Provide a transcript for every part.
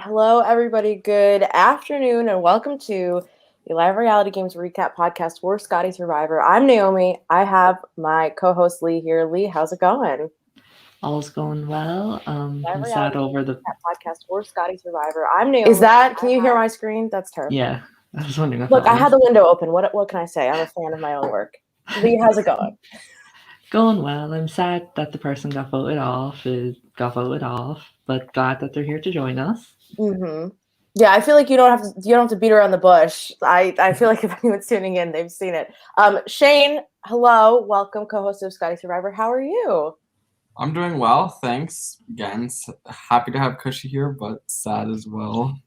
Hello, everybody. Good afternoon, and welcome to the Live Reality Games Recap Podcast for Scotty Survivor. I'm Naomi. I have my co-host Lee here. Lee, how's it going? All's going well. Live I'm sad Reality over Games the. Recap Podcast for Scotty Survivor. I'm Naomi. Is that? Can you hear my screen? That's terrible. Yeah, I was wondering what Look, that I had was. the window open. What can I say? I'm a fan of my own work. Lee, how's it going? Going well. I'm sad that the person got voted off. But glad that they're here to join us. Mm-hmm. Yeah, I feel like you don't have to beat around the bush. I feel like if anyone's tuning in, they've seen it. Shane, hello, welcome, co-host of Scotty Survivor. How are you? I'm doing well, thanks. Again, happy to have Cushy here, but sad as well.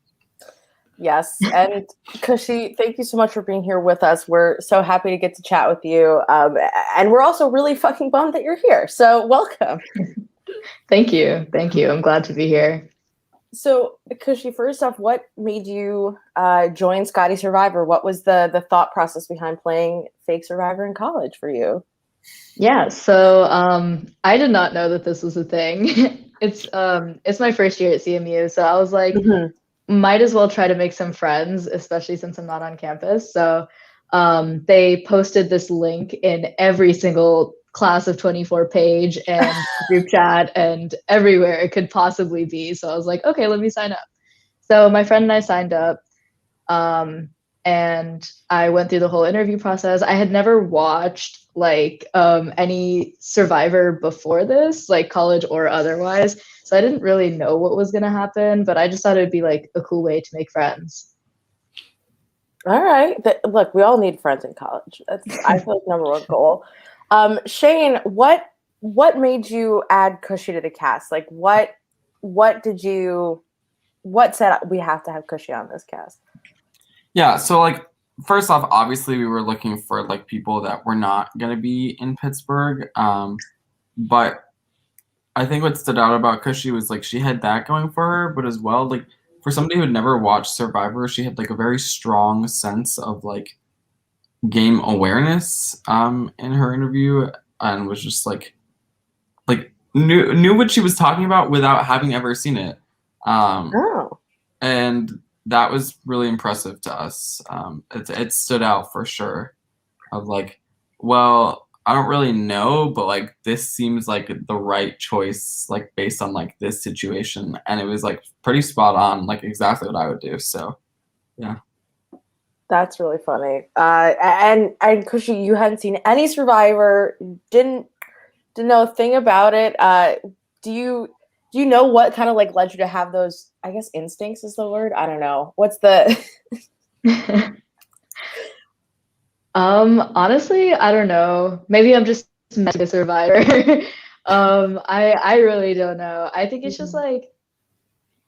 Yes, and Cushy, thank you so much for being here with us. We're so happy to get to chat with you, and we're also really fucking bummed that you're here. So welcome. Thank you. I'm glad to be here. So, Cushy, first off, what made you join Scotty Survivor? What was the thought process behind playing Fake Survivor in college for you? Yeah, so I did not know that this was a thing. It's my first year at CMU, so I was like, might as well try to make some friends, especially since I'm not on campus. So they posted this link in every single class of 24 page and group chat and everywhere it could possibly be. So I was like, okay, let me sign up. So my friend and I signed up. And I went through the whole interview process. I had never watched any Survivor before this, like college or otherwise. So I didn't really know what was going to happen, but I just thought it'd be like a cool way to make friends. All right. Look, we all need friends in college. That's, I feel like, number one goal. Shane, what made you add Cushy to the cast? Like, what said we have to have Cushy on this cast? Yeah, so first off, obviously we were looking for people that were not going to be in Pittsburgh. But I think what stood out about Cushy was she had that going for her, but as well, for somebody who had never watched Survivor, she had a very strong sense of game awareness in her interview, and was just knew what she was talking about without having ever seen it. And that was really impressive to us. It stood out for sure. Of well, I don't really know, but this seems like the right choice, based on this situation, and it was pretty spot on, exactly what I would do. So, yeah. That's really funny. And Cushy, you hadn't seen any Survivor, didn't know a thing about it. Do you know what kind of led you to have those, I guess instincts is the word? I don't know. What's the Honestly, I don't know. Maybe I'm just meant to be a survivor. I really don't know. I think it's just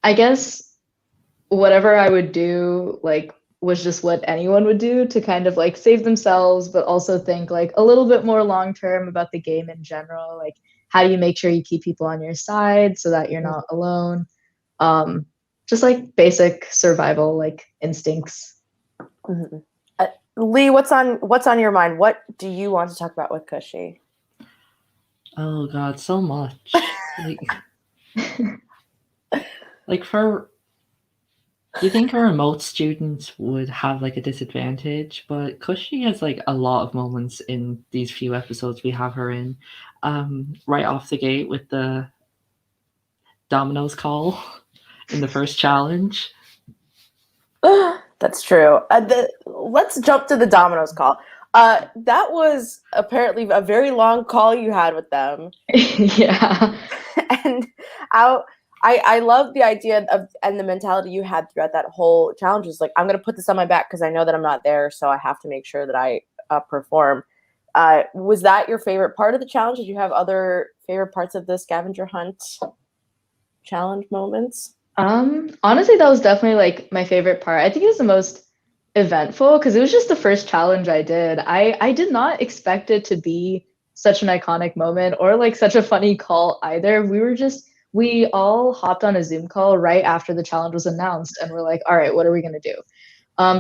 I guess whatever I would do was just what anyone would do to kind of save themselves, but also think a little bit more long term about the game in general. How do you make sure you keep people on your side so that you're not alone? Just basic survival instincts. Mm-hmm. Lee, what's on your mind? What do you want to talk about with Cushy? Oh God, so much. You think a remote student would have a disadvantage, but Cushy has a lot of moments in these few episodes we have her in. Right off the gate with the Domino's call in the first challenge. That's true. Let's jump to the Domino's call. That was apparently a very long call you had with them. Yeah. And I love the idea of and the mentality you had throughout that whole challenge is I'm going to put this on my back because I know that I'm not there, so I have to make sure that I perform. Was that your favorite part of the challenge? Did you have other favorite parts of the scavenger hunt challenge moments? Honestly, that was definitely my favorite part. I think it was the most eventful because it was just the first challenge I did. I did not expect it to be such an iconic moment or such a funny call either. We all hopped on a Zoom call right after the challenge was announced and we're all right, what are we going to do?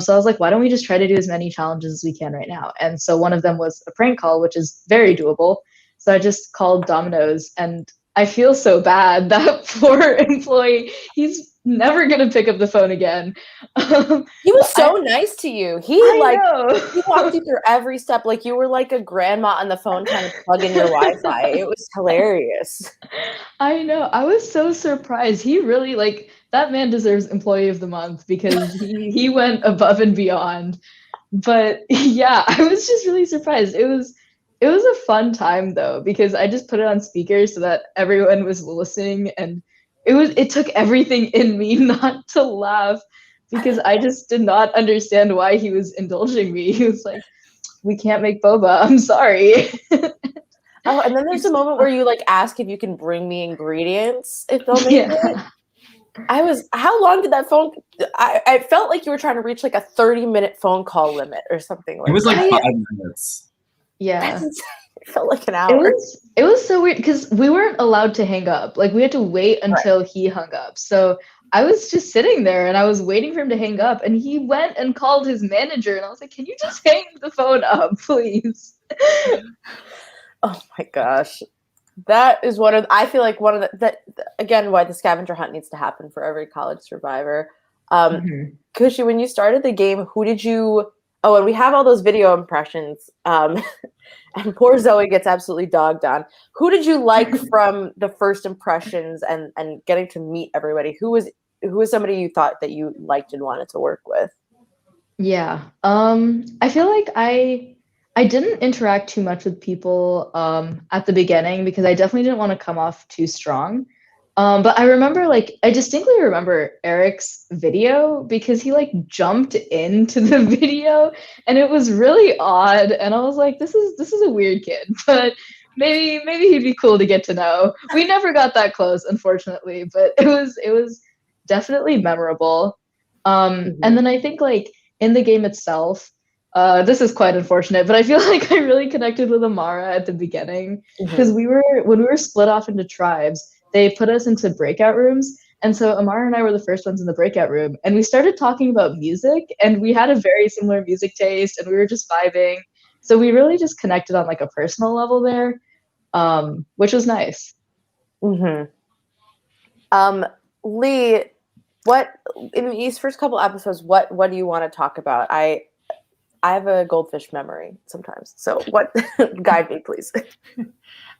So I was why don't we just try to do as many challenges as we can right now? And so one of them was a prank call, which is very doable. So I just called Domino's, and I feel so bad. That poor employee, he's never gonna pick up the phone again. He was so nice to you. He I walked you know. through every step. Like you were like a grandma on the phone trying to plug in your Wi-Fi. It was hilarious. I know. I was so surprised. He really like that man deserves Employee of the Month because he went above and beyond. But yeah, I was just really surprised. It was a fun time though because I just put it on speaker so that everyone was listening, and it took everything in me not to laugh because I just did not understand why he was indulging me. He was like, "We can't make boba. I'm sorry." Oh, and then there's a moment where you like ask if you can bring me ingredients if they'll make it. How long did that phone? I felt like you were trying to reach like a 30-minute phone call limit or something like It was like that. 5 minutes. Yeah. It felt like an It hour. was so weird because we weren't allowed to hang up. Like we had to wait until he hung up. So I was just sitting there and I was waiting for him to hang up, and he went and called his manager, and I was like, "Can you just hang the phone up, please?" Oh my gosh. That is I feel like one of again, why the scavenger hunt needs to happen for every college survivor. Cushy, when you started the game, and we have all those video impressions, and poor Zoe gets absolutely dogged on. Who did you like from the first impressions and getting to meet everybody? Who was somebody you thought that you liked and wanted to work with? Yeah. I feel like I didn't interact too much with people at the beginning because I definitely didn't want to come off too strong. But I distinctly remember Eric's video because he like jumped into the video, and it was really odd. And I was like, this is a weird kid, but maybe he'd be cool to get to know. We never got that close, unfortunately, but it was definitely memorable. And then I think like in the game itself, this is quite unfortunate, but I feel like I really connected with Amara at the beginning because when we were split off into tribes, they put us into breakout rooms. And so Amara and I were the first ones in the breakout room, and we started talking about music, and we had a very similar music taste, and we were just vibing. So we really just connected on like a personal level there, which was nice. Lee, what in these first couple episodes, what do you want to talk about? I have a goldfish memory sometimes. So what guide me, please.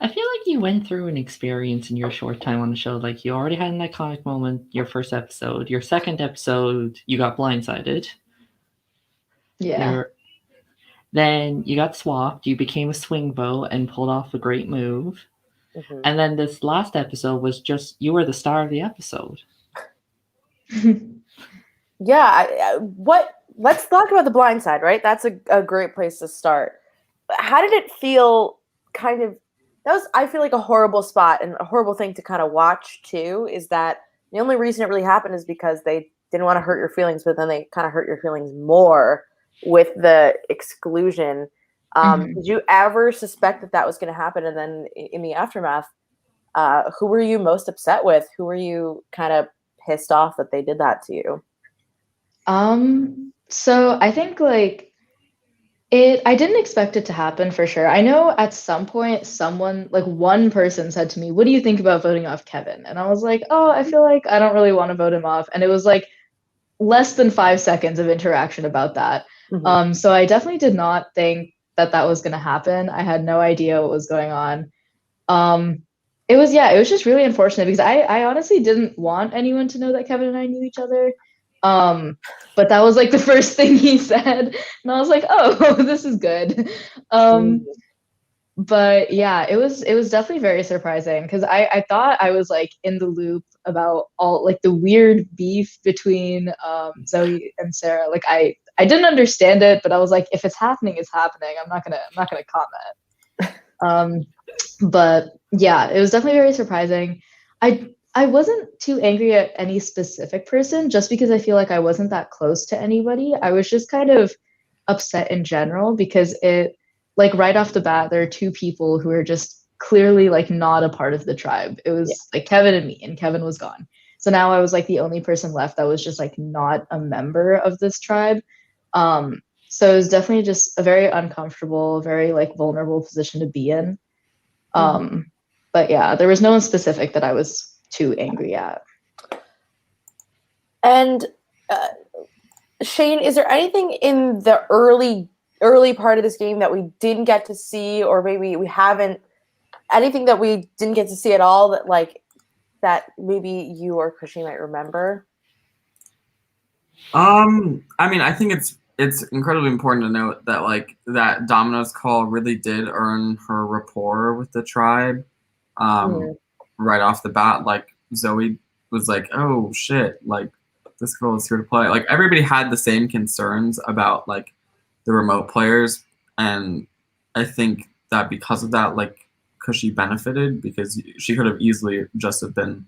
I feel like you went through an experience in your short time on the show. Like you already had an iconic moment, your first episode. Your second episode, you got blindsided. Yeah. Then you got swapped, you became a swing vote and pulled off a great move. And then this last episode was just, you were the star of the episode. Yeah. Let's talk about the blind side, right? That's a great place to start. How did it feel I feel like a horrible spot and a horrible thing to kind of watch too, is that the only reason it really happened is because they didn't want to hurt your feelings, but then they kind of hurt your feelings more with the exclusion. Did you ever suspect that was going to happen? And then in the aftermath, who were you most upset with? Who were you kind of pissed off that they did that to you? So I think like I didn't expect it to happen for sure. I know at some point someone, like one person said to me, "What do you think about voting off Kevin?" And I was like, "Oh, I feel like I don't really want to vote him off." And it was like less than 5 seconds of interaction about that. So I definitely did not think that was going to happen. I had no idea what was going on. It was just really unfortunate because I honestly didn't want anyone to know that Kevin and I knew each other. But that was like the first thing he said, and I was like, "Oh, this is good." But yeah, it was definitely very surprising because I thought I was like in the loop about all like the weird beef between Zoe and Sarah. Like I didn't understand it, but I was like, if it's happening, it's happening. I'm not gonna comment. But yeah, it was definitely very surprising. I wasn't too angry at any specific person just because I feel like I wasn't that close to anybody. I was just kind of upset in general because it like right off the bat there are two people who are just clearly like not a part of the tribe. It was like Kevin and me, and Kevin was gone. So now I was like the only person left that was just like not a member of this tribe. So it was definitely just a very uncomfortable, very like vulnerable position to be in. But yeah, there was no one specific that I was too angry at. And Shane, is there anything in the early part of this game that we didn't get to see, or maybe we haven't, anything that we didn't get to see at all that maybe you or Cushy might remember? I mean, I think it's incredibly important to note that that Domino's call really did earn her rapport with the tribe. Right off the bat, Zoe was like, "Oh shit, this girl is here to play." Everybody had the same concerns about the remote players, and I think that because of that, Cushy benefited because she could have easily just have been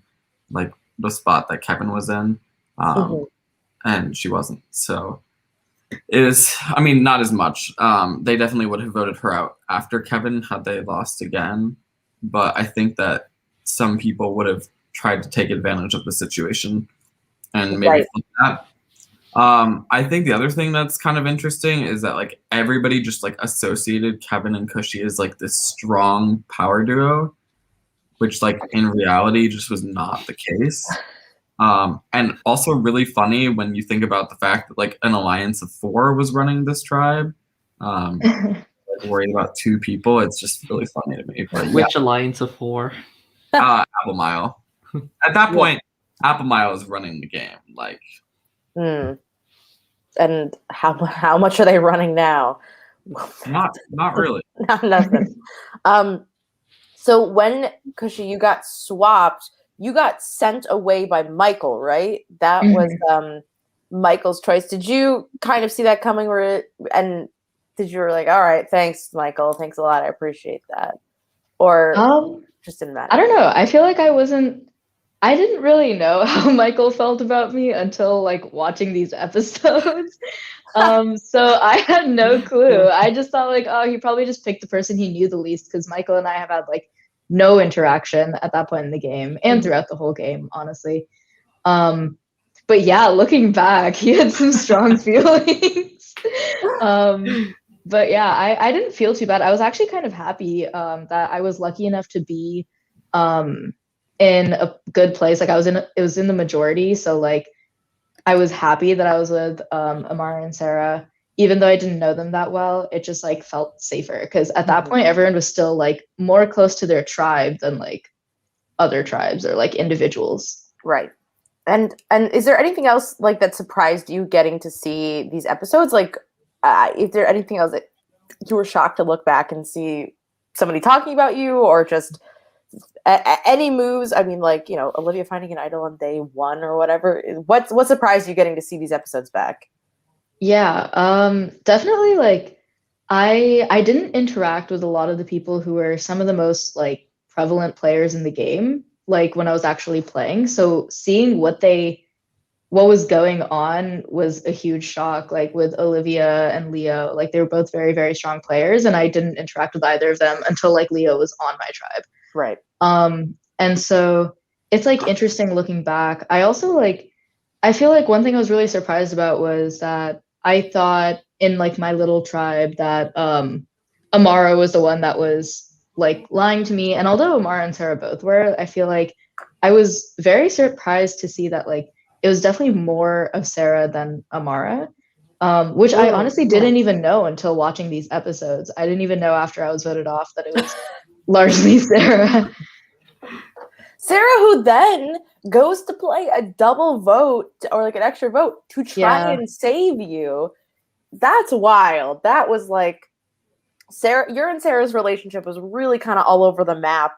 the spot that Kevin was in, and she wasn't. So it is, I mean, not as much. They definitely would have voted her out after Kevin had they lost again, but I think that some people would have tried to take advantage of the situation and maybe flip that. I think the other thing that's kind of interesting is that everybody just associated Kevin and Cushy as this strong power duo, which in reality just was not the case. And also really funny when you think about the fact that an alliance of 4 was running this tribe. Worried about 2 people. It's just really funny to me. But Which alliance of 4? Apple Mile. At that point, Apple Mile is running the game. And how much are they running now? Not really. Nothing. So when Cushy, you got swapped, you got sent away by Michael, right? That was Michael's choice. Did you kind of see that coming, and did you were like, all right, thanks, Michael, thanks a lot, I appreciate that, or just didn't matter? I don't know. I feel like I didn't really know how Michael felt about me until watching these episodes. So I had no clue. I just thought oh, he probably just picked the person he knew the least, because Michael and I have had no interaction at that point in the game and throughout the whole game, honestly. But yeah, looking back, he had some strong feelings. But yeah, I didn't feel too bad. I was actually kind of happy that I was lucky enough to be in a good place. It was in the majority, so I was happy that I was with Amara and Sarah. Even though I didn't know them that well, it just felt safer, because at that point everyone was still more close to their tribe than other tribes or individuals. Right. And is there anything else that surprised you getting to see these episodes? Is there anything else that you were shocked to look back and see somebody talking about you, or just any moves? I mean, Olivia finding an idol on day 1 or whatever. What surprised you getting to see these episodes back? Yeah, definitely I didn't interact with a lot of the people who were some of the most prevalent players in the game when I was actually playing. So seeing what was going on was a huge shock. With Olivia and Leo, they were both very, very strong players, and I didn't interact with either of them until Leo was on my tribe. Right. And so it's interesting looking back. I also I feel one thing I was really surprised about was that I thought in my little tribe that Amara was the one that was lying to me. And although Amara and Sarah both were, I feel I was very surprised to see that it was definitely more of Sarah than Amara, which I honestly didn't even know until watching these episodes. I didn't even know after I was voted off that it was largely Sarah. Sarah, who then goes to play a double vote or an extra vote to try and save you. That's wild. That was Sarah, your and Sarah's relationship was really kind of all over the map.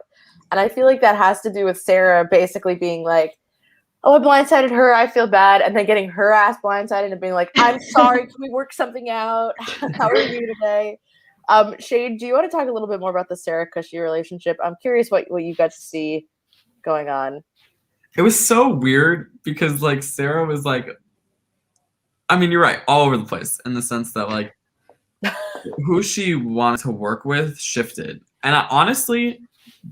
And I feel that has to do with Sarah basically being oh, I blindsided her, I feel bad. And then getting her ass blindsided and being I'm sorry, can we work something out? How are you today? Shade, do you want to talk a little bit more about the Sarah Cushy relationship? I'm curious what you got to see going on. It was so weird because Sarah was I mean, you're right, all over the place in the sense that who she wanted to work with shifted. And honestly,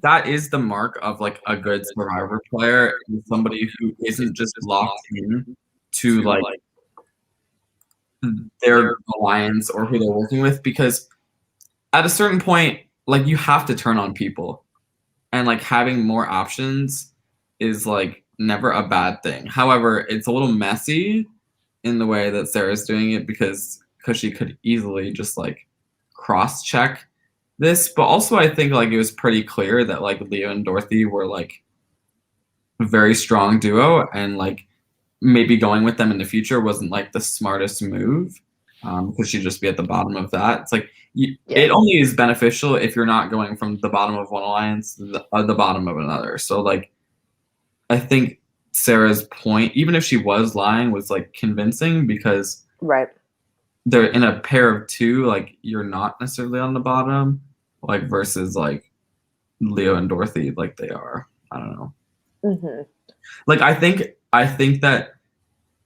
that is the mark of a good Survivor player, somebody who isn't just locked in to their alliance or who they're working with, because at a certain point, you have to turn on people. and like having more options is like never a bad thing. However, it's a little messy in the way that Sarah's doing it because Cushy could easily just like cross check this, but also I think like it was pretty clear that like Leo and Dorothy were like a very strong duo, and like maybe going with them in the future wasn't like the smartest move, because she'd just be at the bottom of that. It's like it only is beneficial if you're not going from the bottom of one alliance to the bottom of another. So like I think Sarah's point, even if she was lying, was like convincing because Right. they're in a pair of two, like you're not necessarily on the bottom, like versus like Leo and Dorothy, like they are. I don't know. Mm-hmm. Like I think that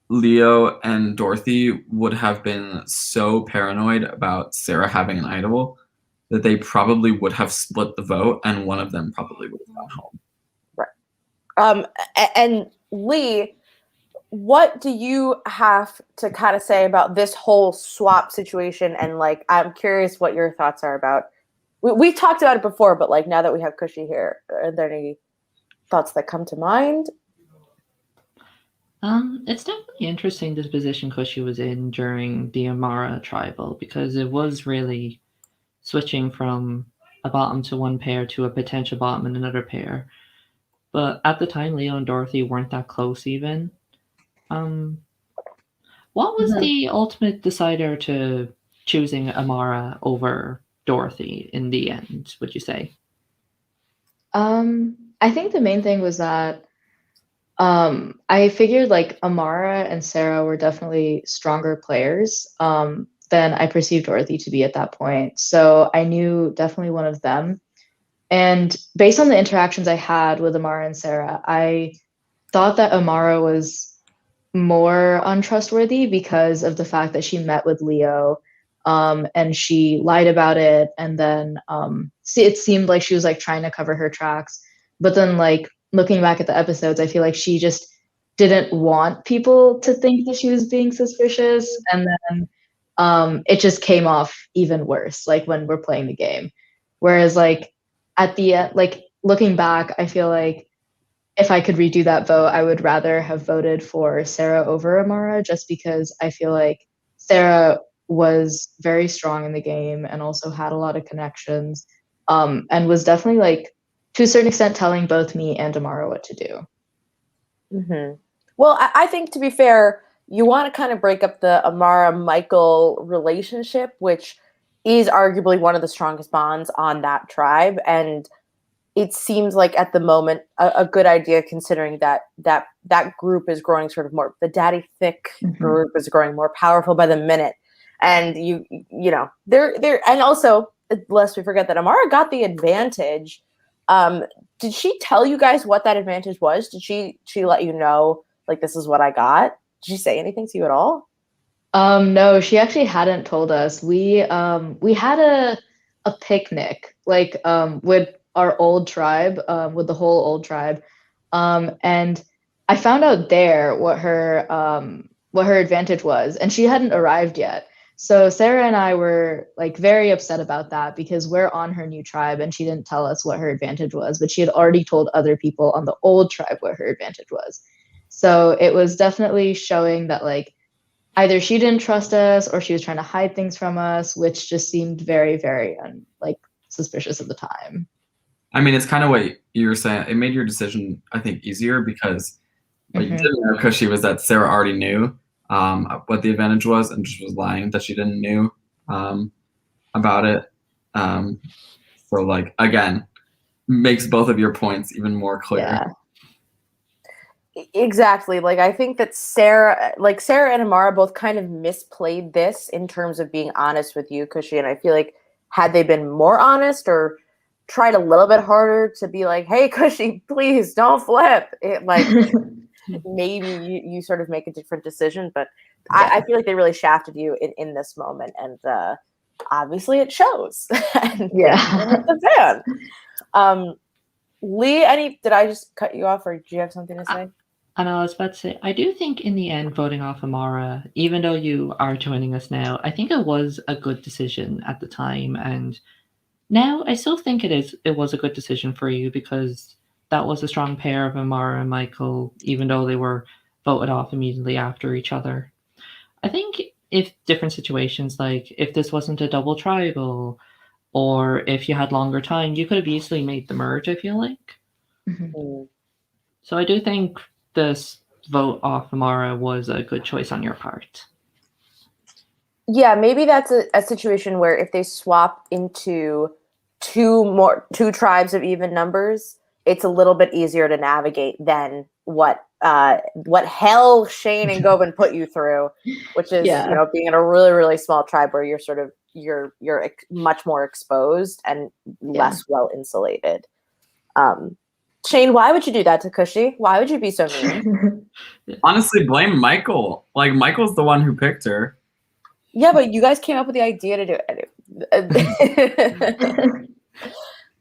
Leo and Dorothy would have been so paranoid about Sarah having an idol that they probably would have split the vote, and one of them probably would have gone home. Right. And Lee, what do you have to kind of say about this whole swap situation? And like, I'm curious what your thoughts are about. We've talked about it before, but like now that we have Cushy here, are there any thoughts that come to mind? It's definitely interesting this position Cushy was in during the Amara tribal, because it was really switching from a bottom to one pair to a potential bottom and another pair. But at the time, Leo and Dorothy weren't that close even. What was the ultimate decider to choosing Amara over Dorothy in the end, would you say? I think the main thing was that I figured like Amara and Sarah were definitely stronger players than I perceived Dorothy to be at that point. So I knew definitely one of them. And based on the interactions I had with Amara and Sarah, I thought that Amara was more untrustworthy because of the fact that she met with Leo and she lied about it. And then it seemed like she was like trying to cover her tracks. But then like looking back at the episodes, I feel like she just didn't want people to think that she was being suspicious. And then it just came off even worse, like when we're playing the game. Whereas like at the end, like looking back, I feel like if I could redo that vote, I would rather have voted for Sarah over Amara, just because I feel like Sarah was very strong in the game and also had a lot of connections, and was definitely like to a certain extent telling both me and Amara what to do. Mm-hmm. Well, I think to be fair, you want to kind of break up the Amara-Michael relationship, which is arguably one of the strongest bonds on that tribe, and it seems like at the moment a good idea, considering that group is growing sort of more, the daddy thick group is growing more powerful by the minute, and you know they're and also lest we forget that Amara got the advantage. Did she tell you guys what that advantage was? Did she let you know like this is what I got? Did she say anything to you at all? No, she actually hadn't told us. We had a picnic like with our old tribe, with the whole old tribe, and I found out there what her advantage was, and she hadn't arrived yet. So Sarah and I were like very upset about that because we're on her new tribe and she didn't tell us what her advantage was, but she had already told other people on the old tribe what her advantage was. So it was definitely showing that like either she didn't trust us or she was trying to hide things from us, which just seemed very, very like suspicious at the time. I mean, it's kind of what you were saying. It made your decision, I think, easier because what you didn't know, Cushy, was that Sarah already knew what the advantage was and just was lying that she didn't knew about it. So, like, again, makes both of your points even more clear. Yeah. Exactly. Like, I think that Sarah and Amara both kind of misplayed this in terms of being honest with you, Cushy. And I feel like had they been more honest or tried a little bit harder to be like, hey, Cushy, please don't flip it, like maybe you sort of make a different decision. But I feel like they really shafted you in this moment, and obviously it shows. And the fan. Lee, did I just cut you off, or do you have something to say? And I was about to say, I do think in the end, voting off Amara, even though you are joining us now, I think it was a good decision at the time. And Now, I still think it was a good decision for you because that was a strong pair of Amara and Michael, even though they were voted off immediately after each other. I think if different situations, like if this wasn't a double tribal, or if you had longer time, you could have easily made the merge, I feel like. Mhm. Mm. So I do think this vote off Amara was a good choice on your part. Yeah, maybe that's a situation where if they swap into two tribes of even numbers, it's a little bit easier to navigate than what hell Shane and Gobin put you through, which is Yeah. being in a really really small tribe where you're sort of you're much more exposed and less well insulated. Shane, why would you do that to Cushy? Why would you be so mean? Honestly, blame Michael. Like, Michael's the one who picked her. Yeah, but you guys came up with the idea to do it.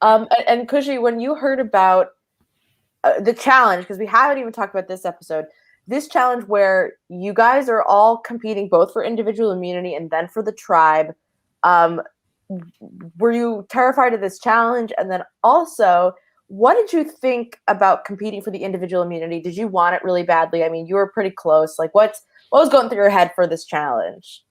And Cushy, when you heard about the challenge, because we haven't even talked about this episode, this challenge where you guys are all competing both for individual immunity and then for the tribe, were you terrified of this challenge? And then also, what did you think about competing for the individual immunity? Did you want it really badly? I mean, you were pretty close. Like, what was going through your head for this challenge?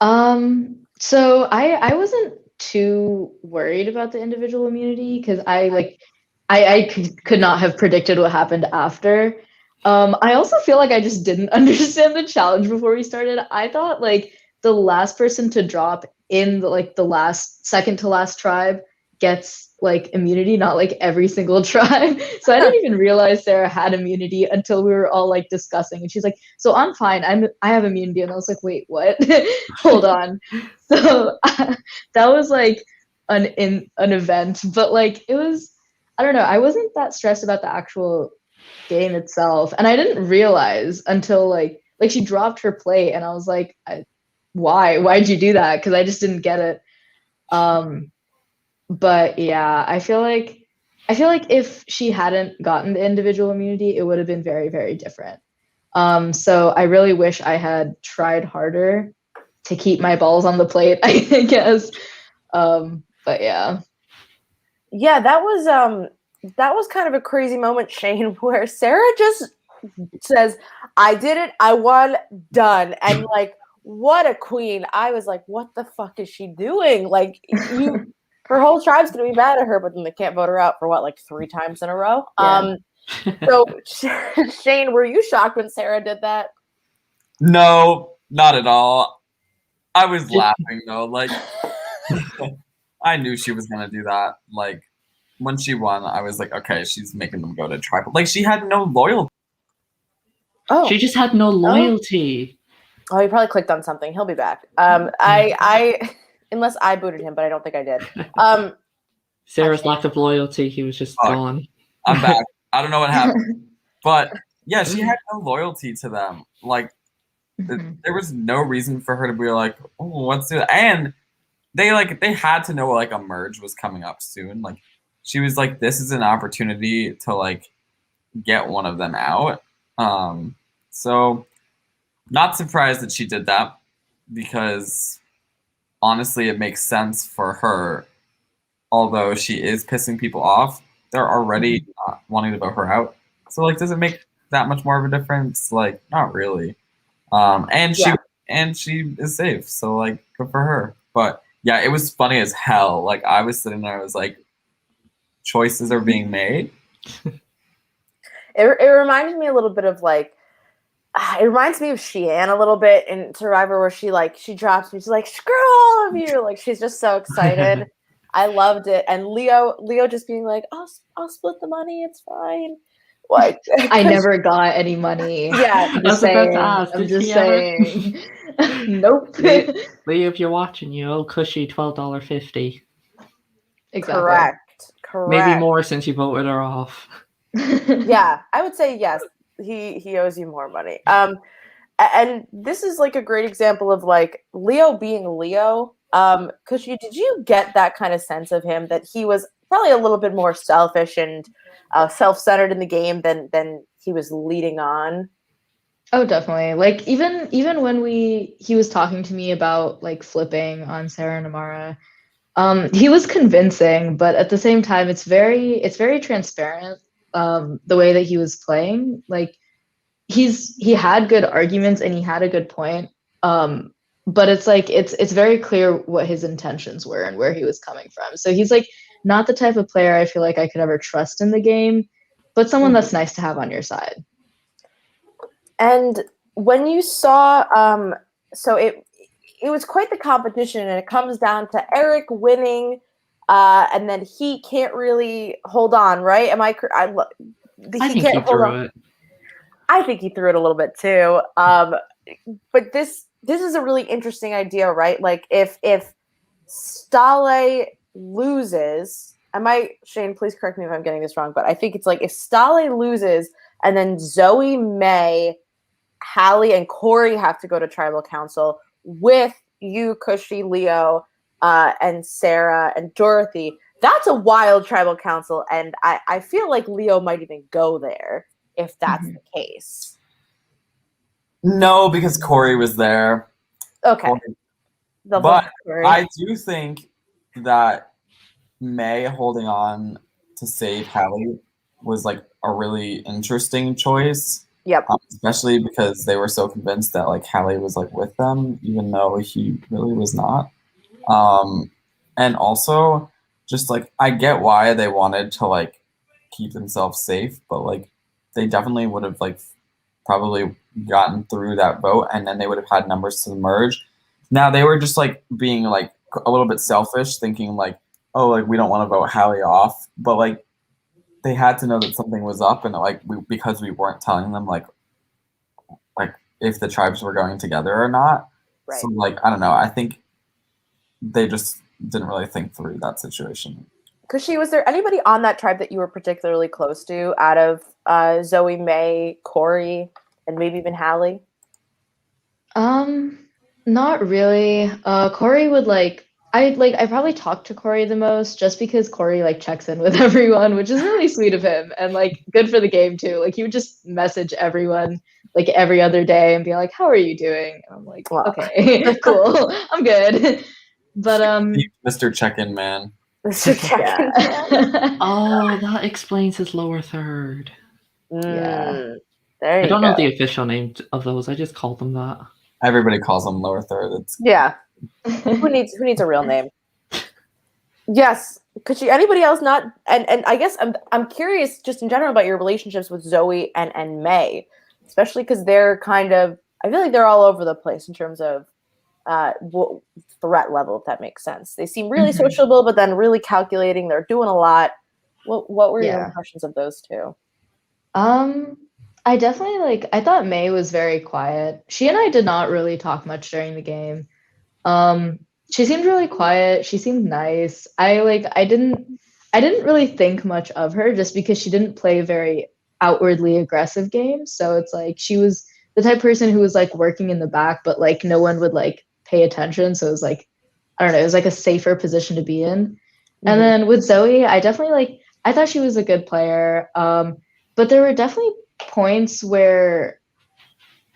So I wasn't too worried about the individual immunity because I could not have predicted what happened after. I also feel like I just didn't understand the challenge before we started. I thought like the last person to drop in the last second to last tribe gets like immunity, not like every single tribe. So I didn't even realize Sarah had immunity until we were all like discussing, and she's like, "So I'm fine. I have immunity," and I was like, "Wait, what? Hold on." So that was like an event, but like it was. I don't know. I wasn't that stressed about the actual game itself, and I didn't realize until like she dropped her plate, and I was like, "Why? Why'd you do that?" Because I just didn't get it. But yeah, I feel like if she hadn't gotten the individual immunity, it would have been very, very different. So I really wish I had tried harder to keep my balls on the plate, I guess. But yeah. Yeah, that was kind of a crazy moment, Shane, where Sarah just says, "I did it, I won, done." And like, what a queen. I was like, what the fuck is she doing? Like, her whole tribe's gonna be mad at her, but then they can't vote her out for what, like 3 times in a row? Yeah. So Shane, were you shocked when Sarah did that? No, not at all. I was laughing though. Like, I knew she was gonna do that. Like, when she won, I was like, okay, she's making them go to tribal. Like, she had no loyalty. Oh, She just had no loyalty. Oh, he probably clicked on something. He'll be back. I unless I booted him, but I don't think I did. Sarah's lack of loyalty, he was just gone. I'm back. I don't know what happened. But yeah, she had no loyalty to them. Like, there was no reason for her to be like, oh, let's do that. And they had to know like a merge was coming up soon. Like, she was like, this is an opportunity to like get one of them out. So not surprised that she did that, because honestly it makes sense for her. Although she is pissing people off, they're already not wanting to vote her out. So like, does it make that much more of a difference? Like, not really. And she is safe, so like, good for her. But yeah, it was funny as hell. Like, I was sitting there, I was like, choices are being made. It reminds me a little bit of like, it reminds me of Sheehan a little bit in Survivor, where she drops me, she's like, screw all of you, like she's just so excited. I loved it. And Leo just being like, I'll split the money, it's fine. Like, I never got any money. Yeah, I'm just saying. Nope. Leo, if you're watching, you owe Cushy $12.50. Exactly. Correct. Maybe more since you voted her off. Yeah, I would say yes. He owes you more money. And this is like a great example of like Leo being Leo. Cushy, did you get that kind of sense of him, that he was probably a little bit more selfish and self-centered in the game than he was leading on? Oh, definitely. Like even when he was talking to me about like flipping on Sarah and Amara, He was convincing, but at the same time, it's very transparent. The way that he was playing, like he had good arguments and he had a good point. But it's like it's very clear what his intentions were and where he was coming from. So he's like not the type of player I feel like I could ever trust in the game, but someone that's nice to have on your side. And when you saw, so it was quite the competition, and it comes down to Eric winning, and then he can't really hold on, right? Am I? I think he threw it. I think he threw it a little bit too. But this is a really interesting idea, right? Like if Stale loses, Shane, please correct me if I'm getting this wrong, but I think it's like if Stale loses and then Zoe, May, Hallie, and Corey have to go to tribal council with you, Cushy, Leo, and Sarah and Dorothy, that's a wild tribal council, and I feel like Leo might even go there if that's the case. No, because Corey was there. Okay. But I do think that May holding on to save Hallie was like a really interesting choice. Yep. Especially because they were so convinced that like Hallie was like with them, even though he really was not. And also just like I get why they wanted to like keep themselves safe, but like they definitely would have like probably gotten through that vote, and then they would have had numbers to merge. Now they were just like being like a little bit selfish, thinking like, oh, like we don't want to vote Hallie off, but like they had to know that something was up, and like because we weren't telling them like if the tribes were going together or not. Right. So like I don't know. I think they just didn't really think through that situation. Cushy, was there anybody on that tribe that you were particularly close to out of Zoe, May, Corey, and maybe even Hallie? Not really. Corey would I probably talk to Corey the most just because Corey like checks in with everyone, which is really sweet of him and like good for the game too. Like he would just message everyone like every other day and be like, "How are you doing?" And I'm like, wow. Okay, cool, I'm good. But Mr. Check-in Man. Mr. Check-in Man. Oh, that explains his lower third. Yeah. There you I don't go. know the official name of those. I just call them that. Everybody calls them lower third. Yeah. Who needs a real name? Yes. Could you anybody else not and I guess I'm curious just in general about your relationships with Zoe and May, especially because they're kind of I feel like they're all over the place in terms of threat level, if that makes sense. They seem really sociable, but then really calculating. They're doing a lot. What were your impressions of those two? I definitely I thought May was very quiet. She and I did not really talk much during the game. She seemed really quiet. She seemed nice. I didn't really think much of her just because she didn't play very outwardly aggressive games. So it's like she was the type of person who was like working in the back, but like no one would like pay attention. So it was like, I don't know, it was like a safer position to be in. And then with Zoe, I definitely I thought she was a good player. But there were definitely points where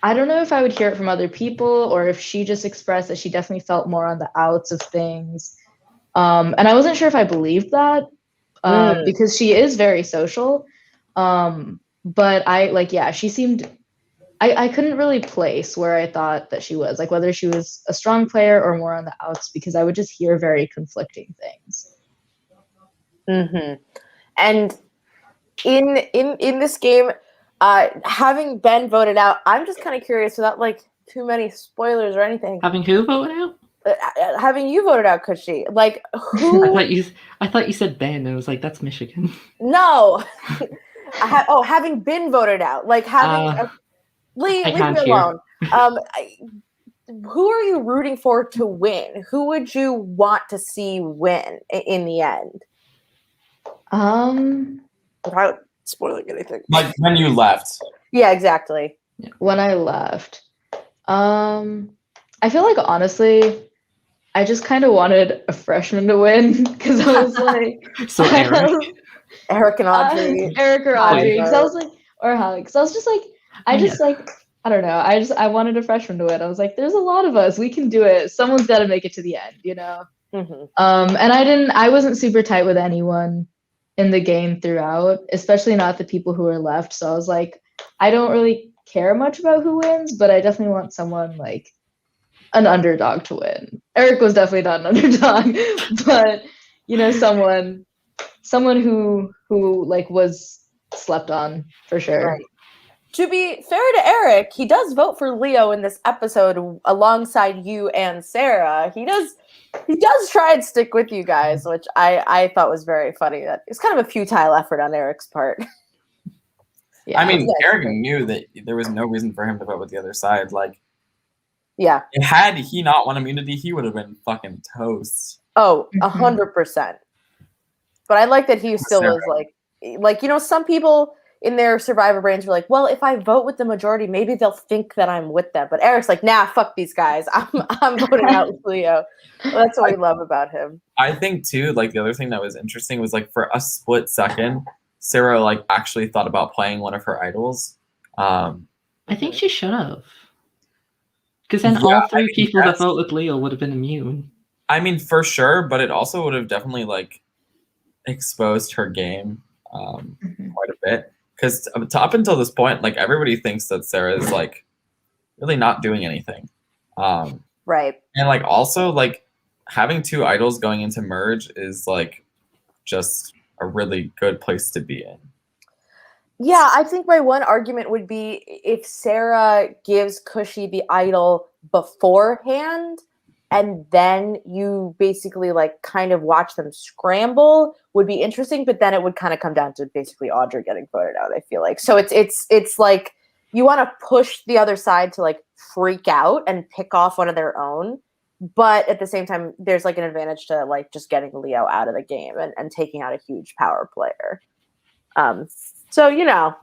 I don't know if I would hear it from other people or if she just expressed that she definitely felt more on the outs of things. And I wasn't sure if I believed that because she is very social. But she seemed, I couldn't really place where I thought that she was, like whether she was a strong player or more on the outs, because I would just hear very conflicting things. And in this game, having been voted out, I'm just kind of curious without like too many spoilers or anything. Having who voted out? Having you voted out, Cushy. Like who? I thought you said Ben. And I was like, that's Michigan. No. Having been voted out, like having leave me alone. Who are you rooting for to win? Who would you want to see win in the end? Without spoiling anything. Like when you left. Yeah, exactly. When I left. I feel like honestly, I just kind of wanted a freshman to win because I was like, so Eric and Audrey, Eric or Audrey, because I was like, or Hallie, because I was just like, I don't know, I wanted a freshman to win. I was like, there's a lot of us, we can do it. Someone's got to make it to the end, you know. Mhm. And I wasn't super tight with anyone in the game throughout, especially not the people who were left. So I was like, I don't really care much about who wins, but I definitely want someone like an underdog to win. Eric was definitely not an underdog, but you know, someone who like was slept on for sure. Right. To be fair to Eric, he does vote for Leo in this episode alongside you and Sarah. He does try and stick with you guys, which I thought was very funny. That it's kind of a futile effort on Eric's part. I mean, Exactly. Eric knew that there was no reason for him to vote with the other side. Like, Yeah. had he not won immunity, he would have been fucking toast. Oh, Mhm. 100%. But I like that he still Sarah. was like, you know, some people in their survivor brains were like, well, if I vote with the majority, maybe they'll think that I'm with them. But Eric's like, nah, fuck these guys. I'm voting out Leo. Well, that's what we love about him. I think too, like the other thing that was interesting was like for a split second, Sarah like actually thought about playing one of her idols. I think she should have. Because then Yeah, all I three mean, people that that's- vote with Leo would have been immune. I mean, for sure, but it also would have definitely like exposed her game Mhm. quite a bit. Because up until this point, like everybody thinks that Sarah is like really not doing anything. Right. And like also like having two idols going into merge is like just a really good place to be in. Yeah, I think my one argument would be if Sarah gives Cushy the idol beforehand and then you basically like kind of watch them scramble would be interesting, but then it would kind of come down to basically Audrey getting voted out, I feel like. So it's like you want to push the other side to like freak out and pick off one of their own, but at the same time there's like an advantage to like just getting Leo out of the game and taking out a huge power player. So you know,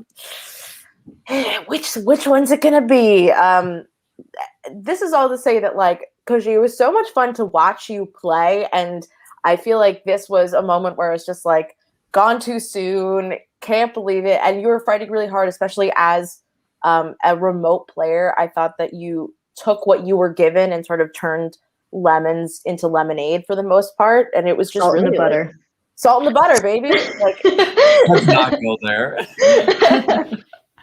which one's it gonna be? This is all to say that like, Cushy, it was so much fun to watch you play, and I feel like this was a moment where it's just like gone too soon, can't believe it, and you were fighting really hard, especially as a remote player. I thought that you took what you were given and sort of turned lemons into lemonade for the most part, and it was just Salt really in the butter. Salt in the butter, baby. Like, Let's not go there.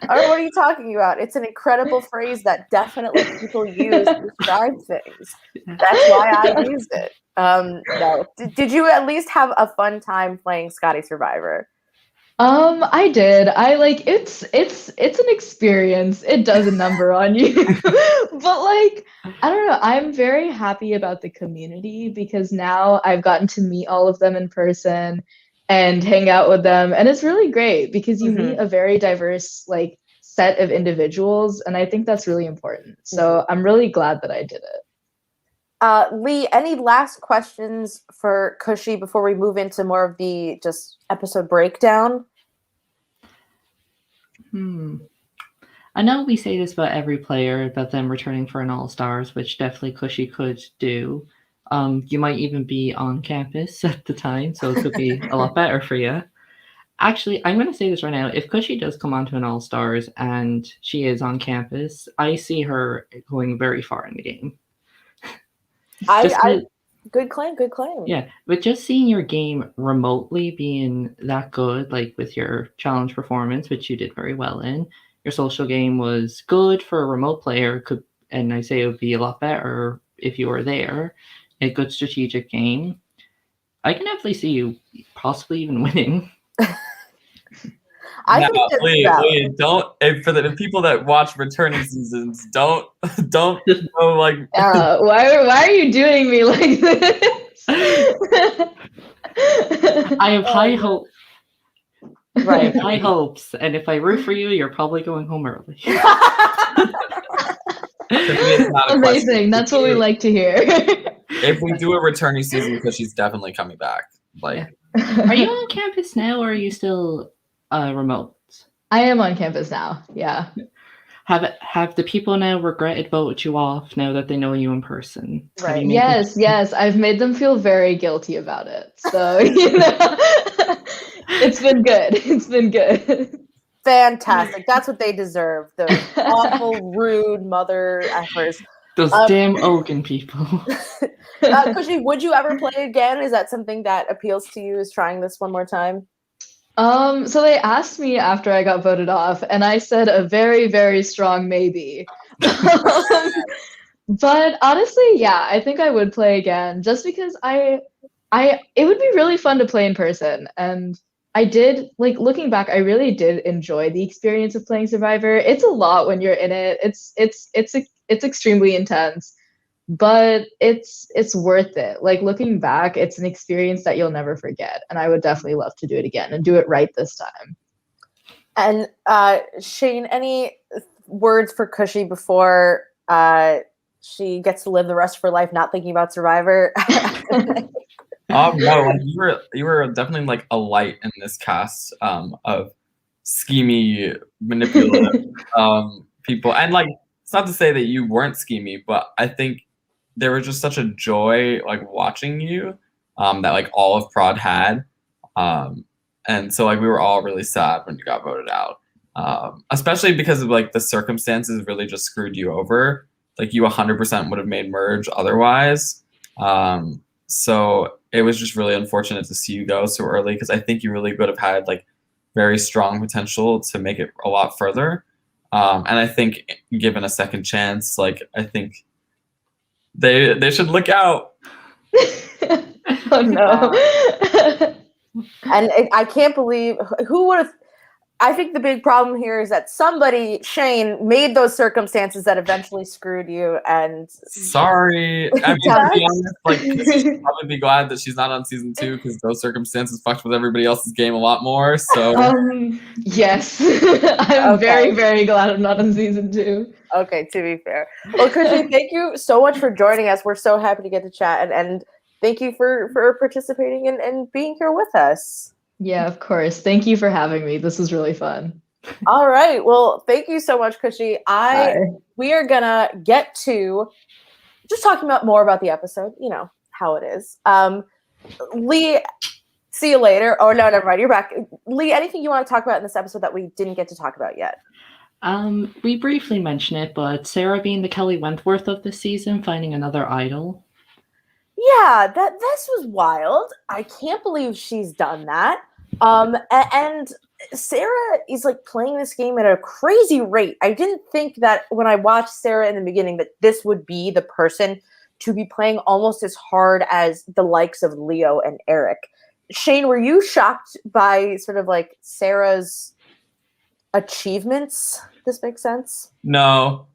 what are you talking about? It's an incredible phrase that definitely people use to describe things. That's why I used it. No. Did you at least have a fun time playing Scotty Survivor? I did. I like it's an experience. It does a number on you. But like, I don't know, I'm very happy about the community because now I've gotten to meet all of them in person and hang out with them, and it's really great because you meet a very diverse like set of individuals, and I think that's really important. So I'm really glad that I did it. Lee, any last questions for Cushy before we move into more of the just episode breakdown? I know we say this about every player, about them returning for an All-Stars, which definitely Cushy could do. You might even be on campus at the time, so it could be a lot better for you. Actually, I'm going to say this right now. If Cushy does come onto an All-Stars and she is on campus, I see her going very far in the game. Good claim, good claim. Yeah, but just seeing your game remotely being that good, like with your challenge performance, which you did very well in, your social game was good for a remote player, and I say it would be a lot better if you were there. A good strategic game. I can definitely see you possibly even winning. I think Lee, don't. For the people that watch returning seasons, don't go like. Why are you doing me like this? I have high hope. Right. I have high hopes, and if I root for you, you're probably going home early. Amazing. That's what we like to hear. If we do a returning season, because she's definitely coming back. Like, are you on campus now, or are you still remote? I am on campus now. Yeah. Have the people now regretted voted you off now that they know you in person? Right. Yes. I've made them feel very guilty about it. So you know, it's been good. It's been good. Fantastic. That's what they deserve. Those awful, rude mother effers. Those damn Oaken people. Cushy, would you ever play again? Is that something that appeals to you? Is trying this one more time? So they asked me after I got voted off, and I said a very, very strong maybe. But honestly, yeah, I think I would play again just because it would be really fun to play in person. And I did, like, looking back, I really did enjoy the experience of playing Survivor. It's a lot when you're in it. It's extremely intense, but it's worth it. Like, looking back, it's an experience that you'll never forget, and I would definitely love to do it again and do it right this time. And Shane, any words for Cushy before she gets to live the rest of her life not thinking about Survivor? No, like, you were definitely like a light in this cast of schemy, manipulative people. And like, it's not to say that you weren't schemy, but I think there was just such a joy like watching you that like all of Prod had. And so like we were all really sad when you got voted out. Especially because of like the circumstances really just screwed you over. Like you 100% would have made merge otherwise. So it was just really unfortunate to see you go so early because I think you really would have had like very strong potential to make it a lot further. And I think given a second chance, like I think they should look out. Oh no. And I can't believe who would have. I think the big problem here is that somebody, Shane, made those circumstances that eventually screwed you. And sorry, I mean, to be honest, like she'd probably be glad that she's not on season 2 because those circumstances fucked with everybody else's game a lot more. So yes, I'm very, very glad I'm not on season 2. Okay, to be fair. Well, Cushy, thank you so much for joining us. We're so happy to get to chat, and thank you for participating and being here with us. Yeah, of course. Thank you for having me. This was really fun. All right. Well, thank you so much, Cushy. We are gonna get to just talking about more about the episode. You know how it is. Lee, see you later. Oh no, never mind. You're back. Lee, anything you want to talk about in this episode that we didn't get to talk about yet? We briefly mentioned it, but Sarah being the Kelly Wentworth of the season, finding another idol. Yeah, this was wild. I can't believe she's done that. And Sarah is like playing this game at a crazy rate. I didn't think that when I watched Sarah in the beginning that this would be the person to be playing almost as hard as the likes of Leo and Eric. Shane, were you shocked by sort of like Sarah's achievements? This makes sense? No,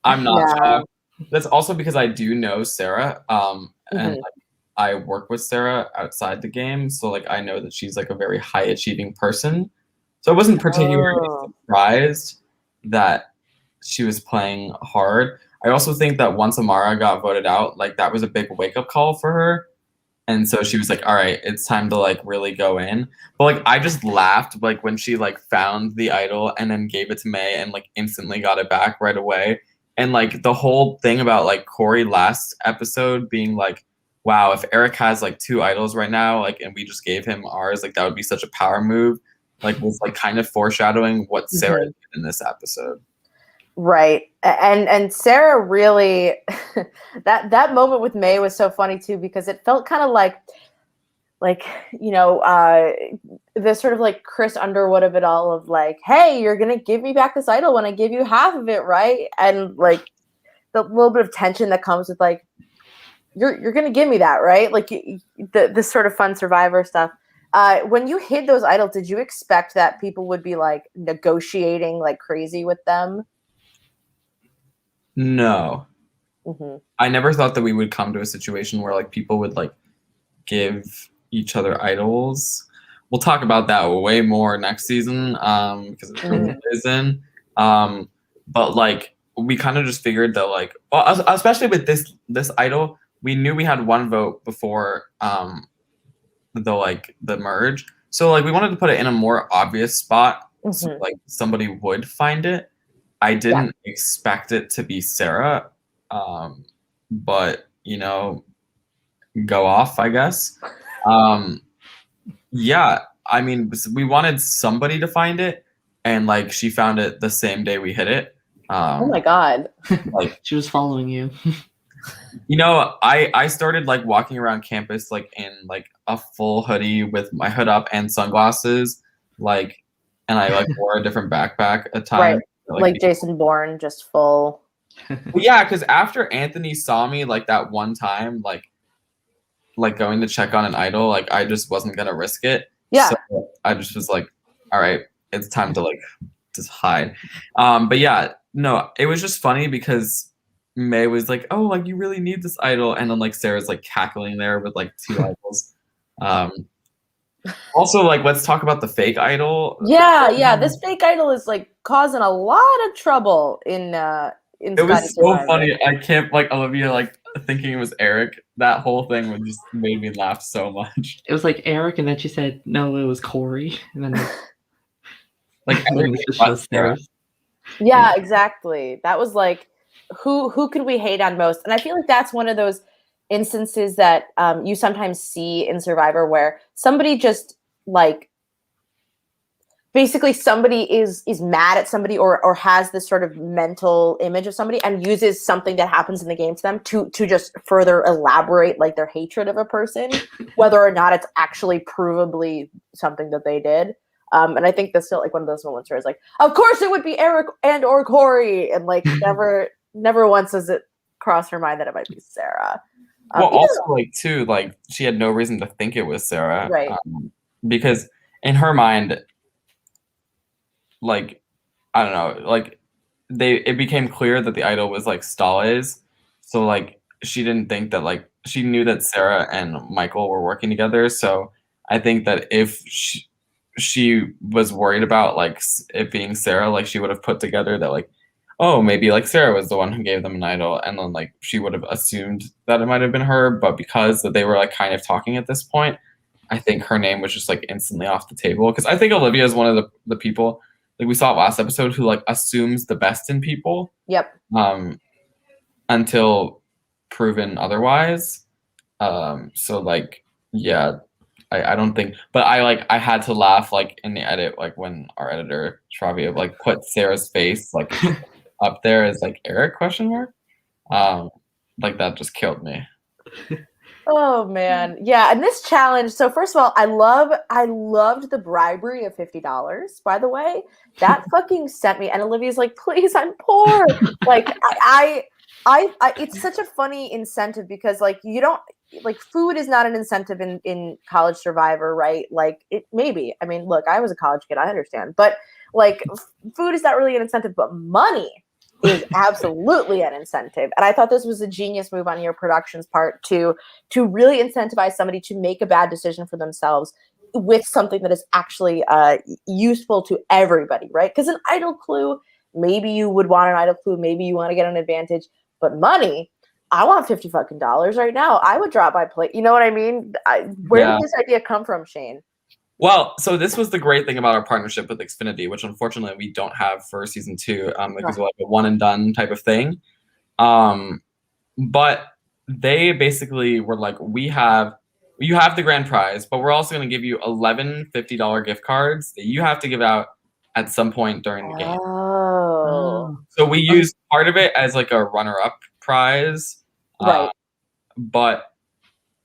I'm not shocked. That's also because I do know Sarah, and like, I work with Sarah outside the game, so like I know that she's like a very high achieving person. So I wasn't particularly surprised that she was playing hard. I also think that once Amara got voted out, like that was a big wake up call for her. And so she was like, all right, it's time to like really go in. But like I just laughed like when she like found the idol and then gave it to May and like instantly got it back right away. And like the whole thing about like Corey last episode being like, wow, if Eric has like 2 idols right now, like, and we just gave him ours, like that would be such a power move. Like was like kind of foreshadowing what Sarah did in this episode. Right. And Sarah really that moment with May was so funny too, because it felt kind of like, you know, the sort of like Chris Underwood of it all of like, hey, you're going to give me back this idol when I give you half of it, right? And like the little bit of tension that comes with like, you're going to give me that, right? Like this sort of fun Survivor stuff. When you hid those idols, did you expect that people would be like negotiating like crazy with them? No. I never thought that we would come to a situation where like people would like give each other idols. We'll talk about that way more next season because it really isn't. But like we kind of just figured that like, well, especially with this idol, we knew we had 1 vote before the merge. So like we wanted to put it in a more obvious spot so like somebody would find it. I didn't expect it to be Sarah, but you know, go off, I guess. Yeah, I mean, we wanted somebody to find it, and like she found it the same day we hit it. Oh my god. Like, She was following you. you know, I started like walking around campus like in like a full hoodie with my hood up and sunglasses, like, and I like wore a different backpack at times. Right. Like Jason Bourne, just full. Well, yeah, because after Anthony saw me like that one time, like going to check on an idol, like I just wasn't gonna risk it. Yeah. So I just was like, all right, it's time to like just hide. But yeah, no, it was just funny because May was like, oh, like you really need this idol, and then like Sarah's like cackling there with like two idols. Also, like, let's talk about the fake idol. Yeah. This fake idol is like causing a lot of trouble in It was Scotty so Survivor. funny. I can't like Olivia like thinking it was Eric. That whole thing was just made me laugh so much. It was like Eric, and then she said, no, it was Corey. And then Like and then everything it just but shows Sarah. Sarah's. Yeah, exactly. That was like, who could we hate on most? And I feel like that's one of those instances that you sometimes see in Survivor where somebody just like, basically somebody is mad at somebody or has this sort of mental image of somebody and uses something that happens in the game to them to just further elaborate like their hatred of a person, whether or not it's actually provably something that they did. And I think that's still like one of those moments where it's like, of course it would be Eric and or Corey, and like never once does it cross her mind that it might be Sarah. Well, also like too, like she had no reason to think it was Sarah, Right. Because in her mind, like I don't know, like it became clear that the idol was like Stales, so like she didn't think that like she knew that Sarah and Michael were working together. So I think that if she was worried about like it being Sarah, like she would have put together that like, oh, maybe like Sarah was the one who gave them an idol, and then like she would have assumed that it might have been her, but because that they were like kind of talking at this point, I think her name was just like instantly off the table. Because I think Olivia is one of the people, like we saw it last episode, who like assumes the best in people. Yep. Until proven otherwise. So like, yeah, I don't think, but I had to laugh like in the edit, like when our editor Travia like put Sarah's face like up there as like Eric ? Like that just killed me. Oh man, yeah. And this challenge. So first of all, I loved the bribery of $50. By the way, that fucking sent me. And Olivia's like, please, I'm poor. Like I it's such a funny incentive because like you don't like food is not an incentive in College Survivor, right? Like it maybe. I mean, look, I was a college kid, I understand, but like food is not really an incentive, but money is absolutely an incentive. And I thought this was a genius move on your production's part to really incentivize somebody to make a bad decision for themselves with something that is actually useful to everybody, right? Because an idol clue, maybe you would want an idol clue, maybe you want to get an advantage, but money, I want $50 fucking right now. I would drop my plate. You know what I mean? Where did this idea come from, Shane? Well, so this was the great thing about our partnership with Xfinity, which unfortunately we don't have for season 2, because like a one and done type of thing. But they basically were like, you have the grand prize, but we're also going to give you 11 $50 gift cards that you have to give out at some point during the game. Oh. So we used part of it as like a runner-up prize. Right. But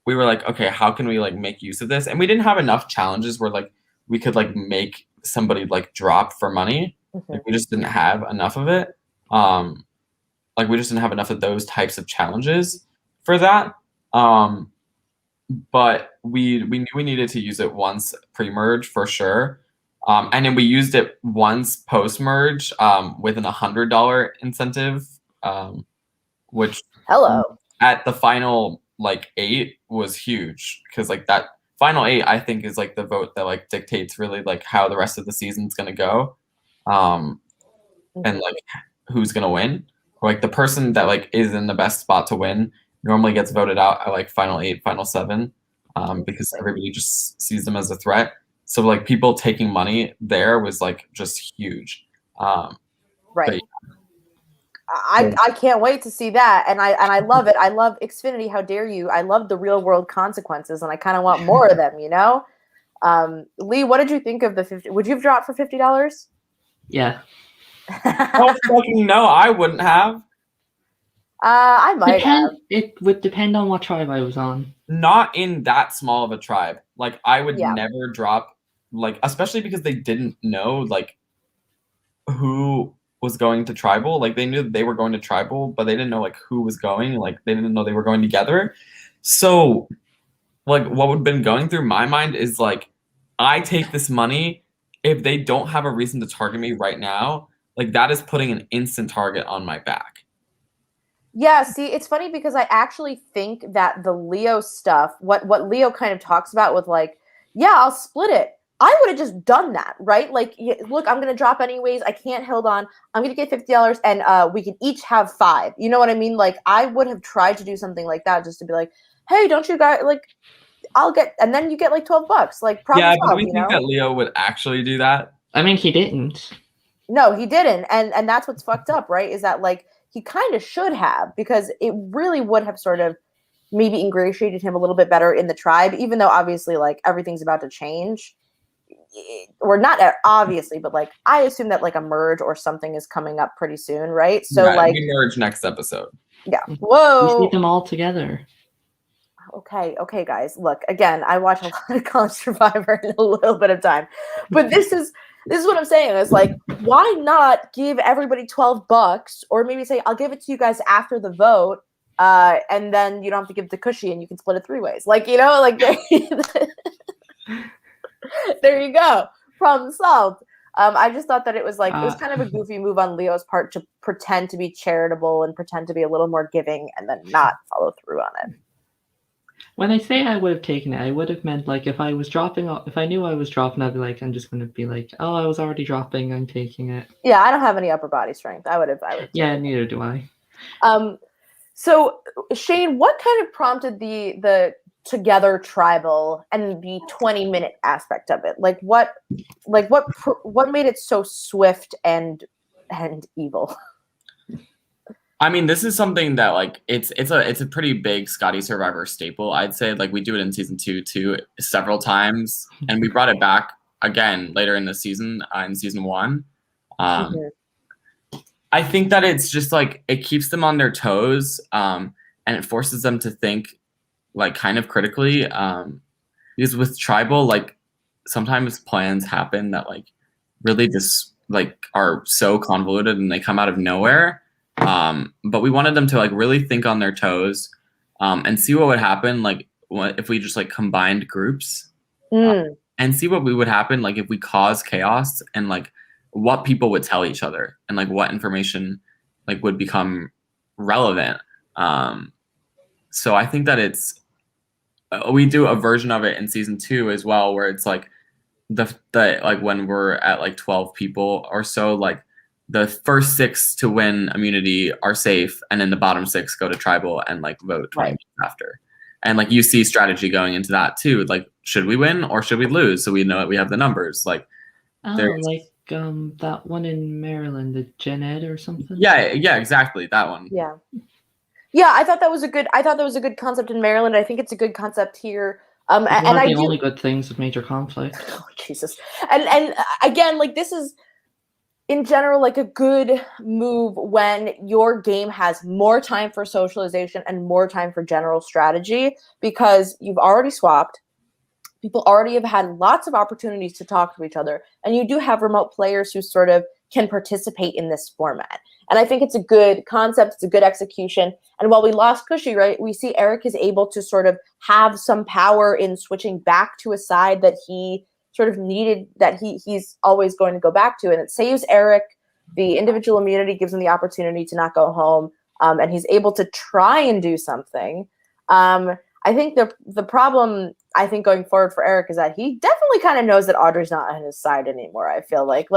we were like, okay, how can we like make use of this? And we didn't have enough challenges where like we could like make somebody like drop for money. Mm-hmm. Like we just didn't have enough of it. Like we just didn't have enough of those types of challenges for that. But we knew we needed to use it once pre-merge for sure. And then we used it once post-merge with an $100 incentive, which at the final like 8 was huge, because like that final 8 I think is like the vote that like dictates really like how the rest of the season's gonna go, and like who's gonna win, or like the person that like is in the best spot to win normally gets voted out at like final 8, final 7, because everybody just sees them as a threat. So like people taking money there was like just huge. Right. I can't wait to see that, and I love it. I love Xfinity. How dare you? I love the real world consequences, and I kind of want more of them. You know, Mm-hmm. Lee, what did you think of the 50? Would you have dropped for $50? Yeah. Oh fucking no, I wouldn't have. I might have. It would depend on what tribe I was on. Not in that small of a tribe. Like I would Yeah. never drop, like, especially because they didn't know like who was going to tribal. Like they knew that they were going to tribal, but they didn't know like who was going. Like they didn't know they were going together. So like what would have been going through my mind is like, I take this money. If they don't have a reason to target me right now, like that is putting an instant target on my back. Yeah, see, it's funny because I actually think that the Leo stuff, what Leo kind of talks about with like, yeah, I'll split it. I would have just done that, right? Like, look, I'm gonna drop anyways. I can't hold on. I'm gonna get $50, and we can each have 5. You know what I mean? Like, I would have tried to do something like that just to be like, hey, don't you guys like? I'll get, and then you get like $12. Like, problem Yeah, but do solved. we think that Leo would actually do that? I mean, he didn't. No, he didn't, and that's what's fucked up, right? Is that like he kind of should have, because it really would have sort of maybe ingratiated him a little bit better in the tribe, even though obviously like everything's about to change, or not obviously, but like I assume that like a merge or something is coming up pretty soon, right? So Yeah, like we merge next episode. yeah, We whoa, see them all together. okay, guys. Look, again, I watch a lot of College Survivor in a little bit of time, but this is what I'm saying. Is like, why not give everybody $12, or maybe say I'll give it to you guys after the vote, and then you don't have to give it to Cushy, and you can split it 3 ways. Like, you know, like there you go, problem solved. I just thought that it was like it was kind of a goofy move on Leo's part to pretend to be charitable and pretend to be a little more giving, and then not follow through on it. When I say I would have taken it, I would have meant like if I was dropping off, if I knew I was dropping, I'd be like, I'm just going to be like, oh, I was already dropping, I'm taking it. Yeah, I don't have any upper body strength. I would. Yeah, neither do I. So Shane, what kind of prompted the together tribal and the 20-minute aspect of it? Like what made it so swift and evil? I mean, this is something that like it's a pretty big Scotty Survivor staple. I'd say like we do it in season 2 too several times, and we brought it back again later in the season in season 1. I think that it's just like it keeps them on their toes, and it forces them to think like kind of critically. Because with tribal, like sometimes plans happen that like really just like are so convoluted and they come out of nowhere. But we wanted them to like really think on their toes, and see what would happen like if we just like combined groups, and see what would happen like if we cause chaos, and like what people would tell each other, and like what information like would become relevant. So I think that it's we do a version of it in season 2 as well, where it's like the like when we're at like 12 people or so, like the first 6 to win immunity are safe, and then the bottom 6 go to tribal and like vote 20 minutes after. And like you see strategy going into that too. Like, should we win or should we lose? So we know that we have the numbers. Like, like that one in Maryland, the Gen Ed or something. Yeah, exactly, that one. Yeah, I thought that was a good concept in Maryland. I think it's a good concept here. One of the only good things with major conflict. Oh, Jesus. And again, like this is in general like a good move when your game has more time for socialization and more time for general strategy, because you've already swapped. People already have had lots of opportunities to talk to each other, and you do have remote players who sort of can participate in this format. And I think it's a good concept, it's a good execution. And while we lost Cushy, right, we see Eric is able to sort of have some power in switching back to a side that he sort of needed, that he's always going to go back to. And it saves Eric. The individual immunity gives him the opportunity to not go home, and he's able to try and do something. I think the problem, I think, going forward for Eric is that he definitely kind of knows that Audrey's not on his side anymore. I feel like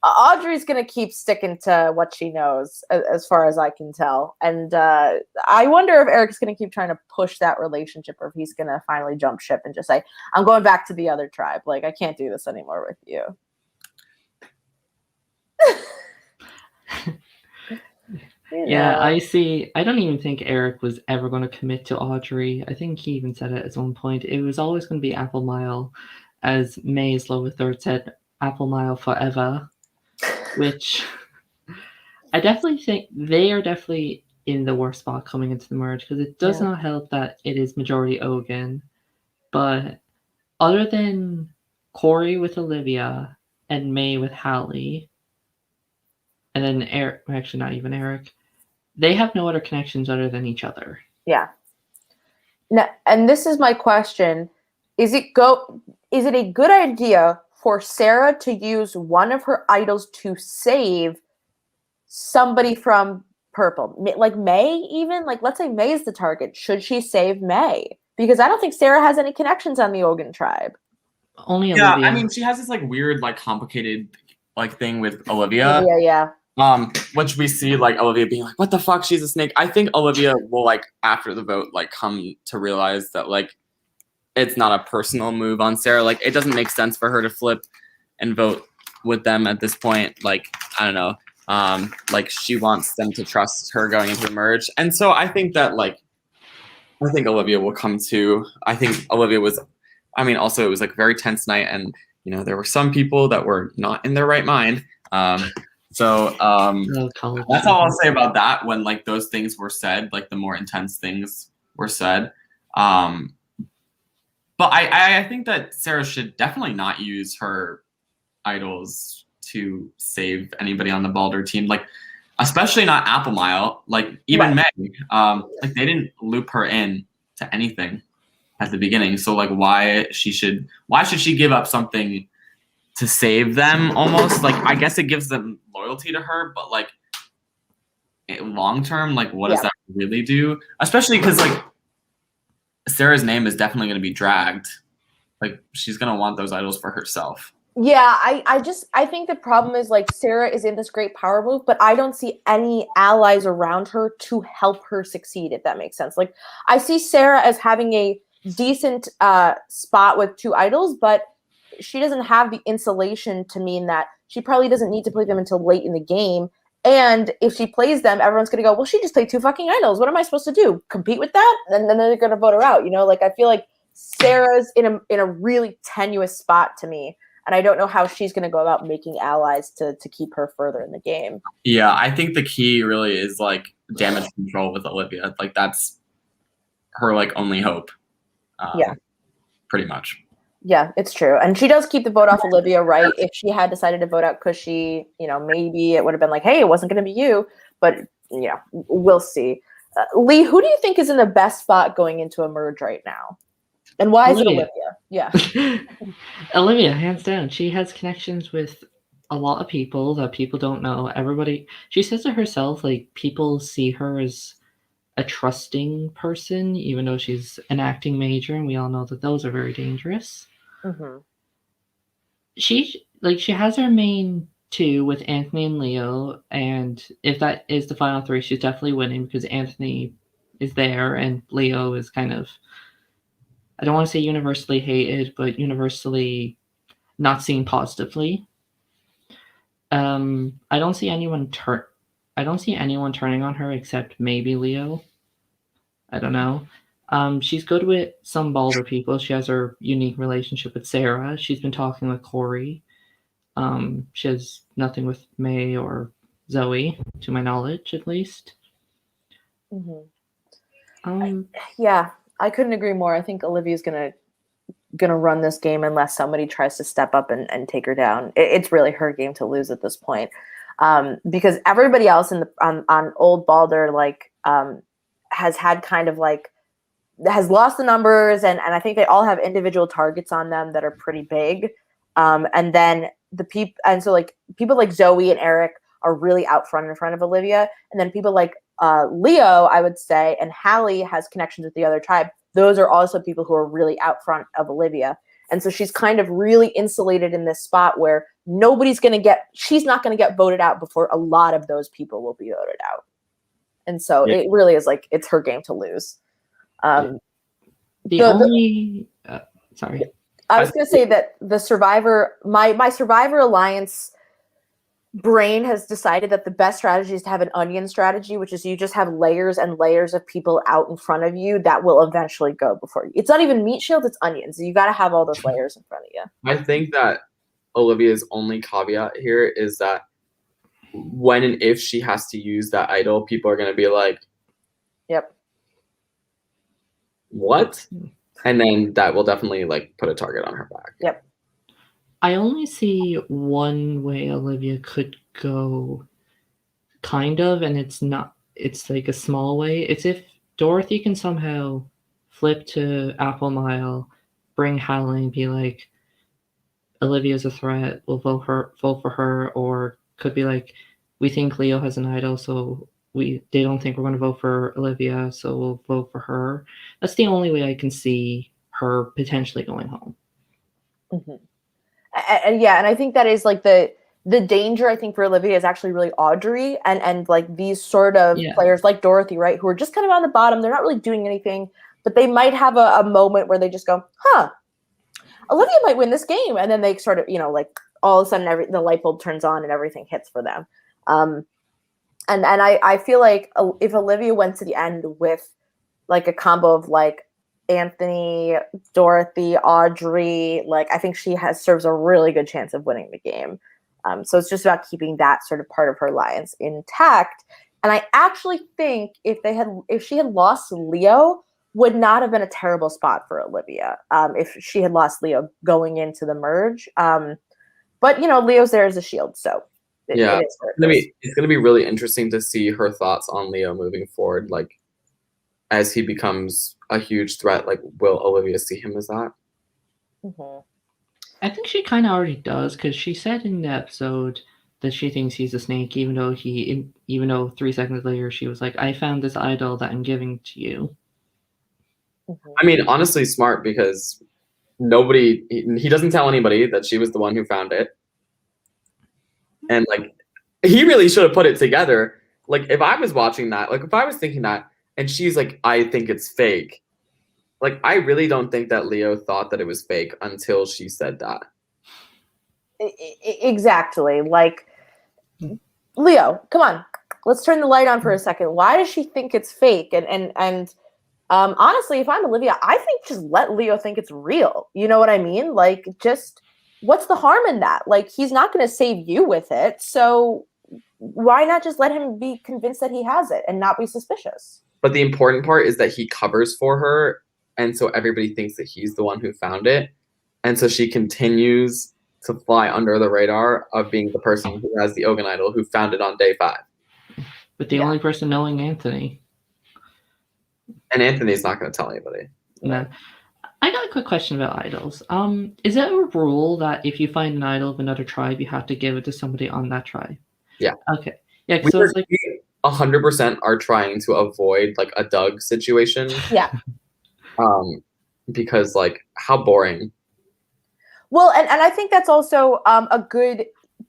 Audrey's going to keep sticking to what she knows, as far as I can tell. And I wonder if Eric's going to keep trying to push that relationship, or if he's going to finally jump ship and just say, I'm going back to the other tribe. Like, I can't do this anymore with you. Yeah, I see. I don't even think Eric was ever going to commit to Audrey. I think he even said it at one point. It was always going to be Apple Mile, as May's Lower Third said, Apple Mile forever, which I definitely think they are definitely in the worst spot coming into the merge because it does not help that it is majority Ogun. But other than Corey with Olivia and May with Hallie, and then Eric, actually not even Eric, they have no other connections other than each other. Yeah. Now, and this is my question. Is it a good idea for Sarah to use one of her idols to save somebody from purple? Like May even? Like, let's say May is the target. Should she save May? Because I don't think Sarah has any connections on the Ogun tribe. Only Yeah, Olivia. I mean, she has this like weird, like complicated like thing with Olivia. Yeah. Which we see like Olivia being like, what the fuck, she's a snake. I think Olivia will like after the vote like come to realize that like it's not a personal move on Sarah. Like it doesn't make sense for her to flip and vote with them at this point. Like, I don't know. Like she wants them to trust her going into the merge. And so I think that like I think Olivia will come to. I think Olivia was also it was like a very tense night and you know there were some people that were not in their right mind. So that's all I'll say about that. When like those things were said, like the more intense things were said. But I think that Sarah should definitely not use her idols to save anybody on the Baldur team. Like especially not Apple Mile. Like even Meg. Like they didn't loop her in to anything at the beginning. So like why should she give up something to save them almost? Like I guess it gives them loyalty to her, but like long term, like what does that really do? Especially because like Sarah's name is definitely going to be dragged. Like she's going to want those idols for herself. Yeah, I think the problem is like Sarah is in this great power move, but I don't see any allies around her to help her succeed, if that makes sense. Like I see Sarah as having a decent spot with 2 idols, but she doesn't have the insulation to mean that she probably doesn't need to play them until late in the game. And if she plays them, everyone's going to go, well, she just played 2 fucking idols. What am I supposed to do? Compete with that? And then they're going to vote her out. You know, like I feel like Sarah's in a really tenuous spot to me. And I don't know how she's going to go about making allies to keep her further in the game. Yeah, I think the key really is like damage control with Olivia. Like that's her like only hope. Pretty much. Yeah, it's true. And she does keep the vote off Olivia, right? If she had decided to vote out Cushy, you know, maybe it would have been like, hey, it wasn't going to be you. But, you know, we'll see. Lee, who do you think is in the best spot going into a merge right now? And why is it Olivia? Yeah. Olivia, hands down. She has connections with a lot of people that people don't know. Everybody, she says to herself, like, people see her as a trusting person, even though she's an acting major, and we all know that those are very dangerous. Mm-hmm. She has her main 2 with Anthony and Leo, and if that is the final 3, she's definitely winning because Anthony is there and Leo is kind of, I don't want to say universally hated, but universally not seen positively. I don't see anyone turning on her except maybe Leo. I don't know. She's good with some Baldur people. She has her unique relationship with Sarah. She's been talking with Corey. She has nothing with May or Zoe, to my knowledge, at least. Mm-hmm. Yeah, I couldn't agree more. I think Olivia's gonna run this game unless somebody tries to step up and take her down. It's really her game to lose at this point, because everybody else on old Baldur has had kind of like has lost the numbers, and I think they all have individual targets on them that are pretty big, and then so like people like Zoe and Eric are really out front in front of Olivia, and then people like Leo, I would say, and Hallie has connections with the other tribe. Those are also people who are really out front of Olivia. And so she's kind of really insulated in this spot where she's not going to get voted out before a lot of those people will be voted out. And so it really is like, it's her game to lose. Sorry. I was going to say that the Survivor, my Survivor Alliance brain has decided that the best strategy is to have an onion strategy, which is you just have layers and layers of people out in front of you that will eventually go before you. It's not even meat shields, it's onions. You got to have all those layers in front of you. I think that Olivia's only caveat here is that when and if she has to use that idol, people are going to be like, Yep. what? And then that will definitely like put a target on her back. Yep. I only see one way Olivia could go, kind of, and it's like a small way. It's if Dorothy can somehow flip to Apple Mile, bring Hallie and be like, Olivia's a threat, we'll vote for her, or could be like, we think Leo has an idol, so they don't think we're going to vote for Olivia, so we'll vote for her. That's the only way I can see her potentially going home. Mm-hmm. And I think that is like the danger, I think, for Olivia is actually really Audrey and like these sort of players like Dorothy, right, who are just kind of on the bottom. They're not really doing anything, but they might have a moment where they just go, Olivia might win this game, and then they sort of, like all of a sudden the light bulb turns on and everything hits for them. And I feel like if Olivia went to the end with like a combo of like Anthony, Dorothy, Audrey, like I think she serves a really good chance of winning the game. So it's just about keeping that sort of part of her alliance intact. And I actually think if she had lost Leo, would not have been a terrible spot for Olivia if she had lost Leo going into the merge. But Leo's there as a shield, so it is it's gonna be really interesting to see her thoughts on Leo moving forward. Like as he becomes a huge threat, like will Olivia see him as that? Mm-hmm. I think she kind of already does, because she said in the episode that she thinks he's a snake, even though 3 seconds later she was like, I found this idol that I'm giving to you. Mm-hmm. I mean, honestly smart, because he doesn't tell anybody that she was the one who found it. And like, he really should have put it together. Like if I was watching that, like if I was thinking that, and she's like, I think it's fake. Like, I really don't think that Leo thought that it was fake until she said that. Exactly. Like, Leo, come on, let's turn the light on for a second. Why does she think it's fake? And honestly, if I'm Olivia, I think just let Leo think it's real. You know what I mean? Like, just what's the harm in that? Like, he's not going to save you with it. So why not just let him be convinced that he has it and not be suspicious? But the important part is that he covers for her. And so everybody thinks that he's the one who found it. And so she continues to fly under the radar of being the person who has the Ogun idol who found it on day 5. But the only person knowing Anthony. And Anthony's not going to tell anybody. No. I got a quick question about idols. Is it a rule that if you find an idol of another tribe, you have to give it to somebody on that tribe? Yeah. Okay. Yeah, so it's like 100% are trying to avoid like a Doug situation. Yeah. Because like how boring. Well, and I think that's also a good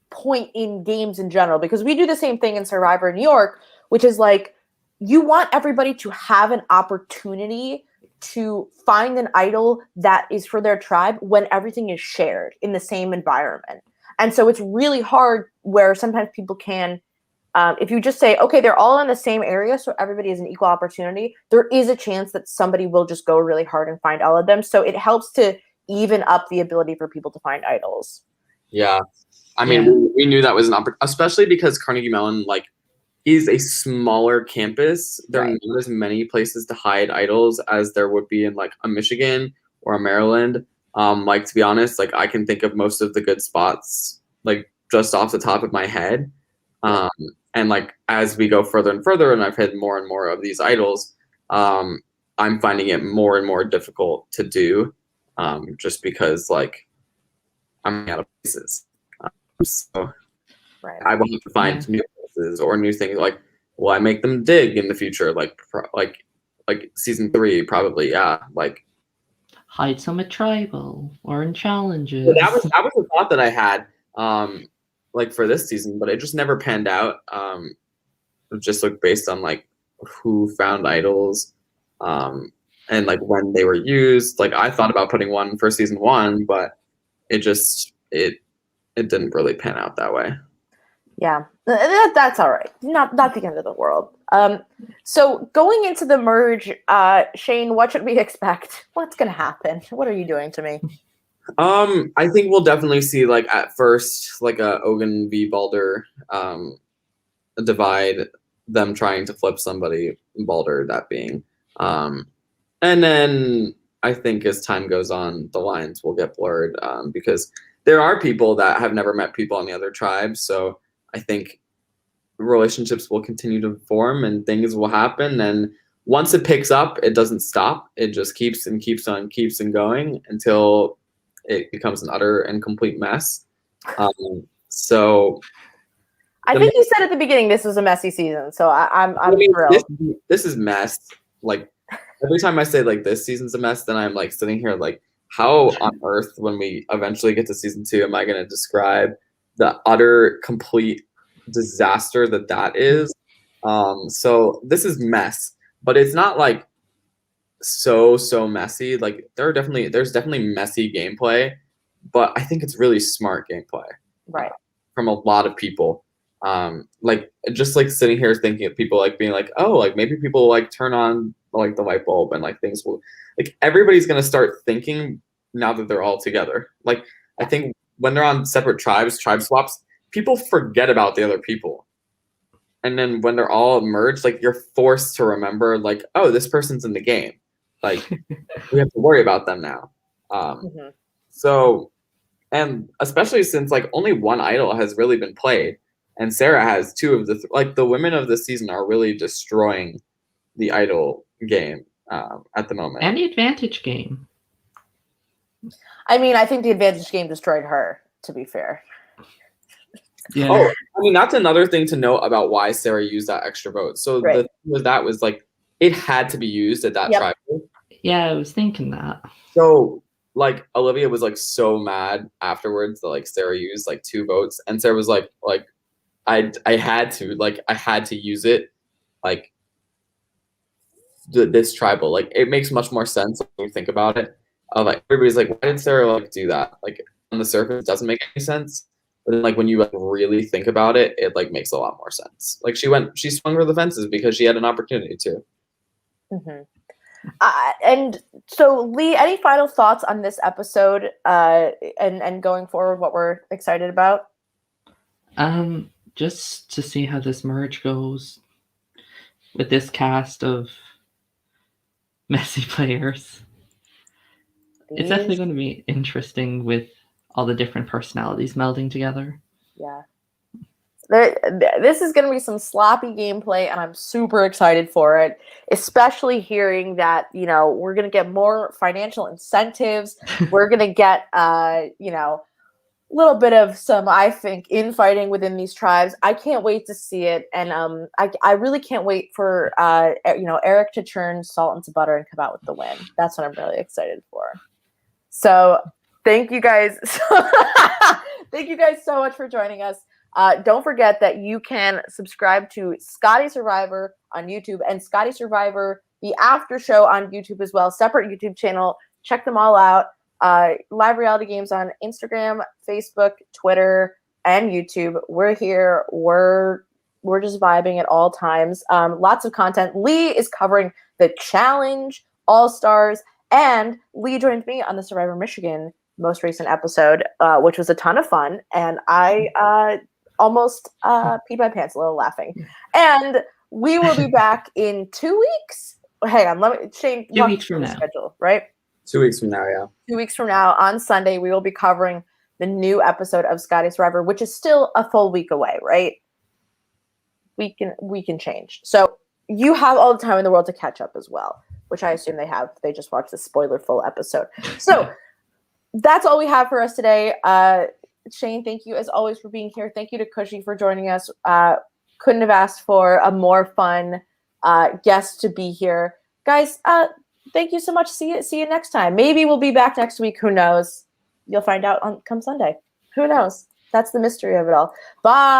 point in games in general, because we do the same thing in Survivor New York, which is like you want everybody to have an opportunity to find an idol that is for their tribe when everything is shared in the same environment. And so it's really hard where sometimes people can, if you just say, okay, they're all in the same area, so everybody has an equal opportunity, there is a chance that somebody will just go really hard and find all of them. So it helps to even up the ability for people to find idols. Yeah. I mean, we knew that was an opportunity, especially because Carnegie Mellon, like, is a smaller campus. There are not as many places to hide idols as there would be in, like, a Michigan or a Maryland. Like, to be honest, like, I can think of most of the good spots, like, just off the top of my head. And like as we go further and further, and I've had more and more of these idols, I'm finding it more and more difficult to do, just because like I'm out of places. So I will have to find new places or new things. Like, will I make them dig in the future? Like season 3, probably. Yeah, like hide some at tribal or in challenges. That was a thought that I had. Like for this season, but it just never panned out. Just like based on like who found idols, and like when they were used. Like I thought about putting one for season 1, but it didn't really pan out that way. Yeah, that's all right. Not the end of the world. So going into the merge, Shane, what should we expect? What's gonna happen? What are you doing to me? I think we'll definitely see like at first like a Ogun v Balder divide, them trying to flip somebody, Balder that being. And then I think as time goes on, the lines will get blurred because there are people that have never met people on the other tribes. So I think relationships will continue to form and things will happen. And once it picks up, it doesn't stop. It just keeps and keeps on, keeps and going until it becomes an utter and complete mess. So I think you said at the beginning this was a messy season, so I'm thrilled. This is mess. Like every time I say like this season's a mess, then I'm like sitting here like, how on earth, when we eventually get to season 2, am I going to describe the utter complete disaster that is? So this is mess, but it's not like so messy. Like there's definitely messy gameplay, but I think it's really smart gameplay, right? From a lot of people. Like just like sitting here thinking of people like being like, oh, like maybe people like turn on like the light bulb and like things will, like everybody's gonna start thinking now that they're all together. Like I think when they're on separate tribe swaps, people forget about the other people. And then when they're all merged, like you're forced to remember like, oh, this person's in the game. Like we have to worry about them now. So, and especially since like only one idol has really been played, and Sarah has 2 of the like the women of the season are really destroying the idol game at the moment. And the advantage game. I mean, I think the advantage game destroyed her, to be fair. Yeah. Oh, I mean, that's another thing to note about why Sarah used that extra vote. So the thing with that was like, it had to be used at that tribe. Yeah, I was thinking that. So like Olivia was like so mad afterwards that like Sarah used like 2 votes, and Sarah was like I had to use it, like this tribal. Like it makes much more sense when you think about it. Like everybody's like, why did Sarah like do that? Like on the surface, it doesn't make any sense. But then like when you like really think about it, it like makes a lot more sense. Like she swung for the fences because she had an opportunity to. And so, Lee, any final thoughts on this episode and going forward, what we're excited about? Just to see how this merge goes with this cast of messy players. It's definitely going to be interesting with all the different personalities melding together. Yeah. This is going to be some sloppy gameplay, and I'm super excited for it, especially hearing that, you know, we're going to get more financial incentives. We're going to get, you know, a little bit of some, I think, infighting within these tribes. I can't wait to see it. And I really can't wait for, you know, Eric to turn salt into butter and come out with the win. That's what I'm really excited for. So thank you guys. Thank you guys so much for joining us. Don't forget that you can subscribe to Scotty Survivor on YouTube and Scotty Survivor, the after show on YouTube as well. Separate YouTube channel. Check them all out. Live reality games on Instagram, Facebook, Twitter, and YouTube. We're here. We're just vibing at all times. Lots of content. Lee is covering the challenge, All Stars, and Lee joined me on the Survivor Michigan most recent episode, which was a ton of fun. And I almost peed my pants a little laughing. And we will be back in 2 weeks. Hang on, let me Shane. 2 weeks from now. Schedule, right? 2 weeks from now, yeah. 2 weeks from now on Sunday, we will be covering the new episode of Scotty Survivor, which is still a full week away, right? We can change. So you have all the time in the world to catch up as well, which I assume they have. They just watched the spoiler-full episode. So that's all we have for us today. Shane, thank you as always for being here. Thank you to Cushy for joining us. Couldn't have asked for a more fun guest to be here. Guys, thank you so much. See you next time. Maybe we'll be back next week. Who knows? You'll find out come Sunday. Who knows? That's the mystery of it all. Bye.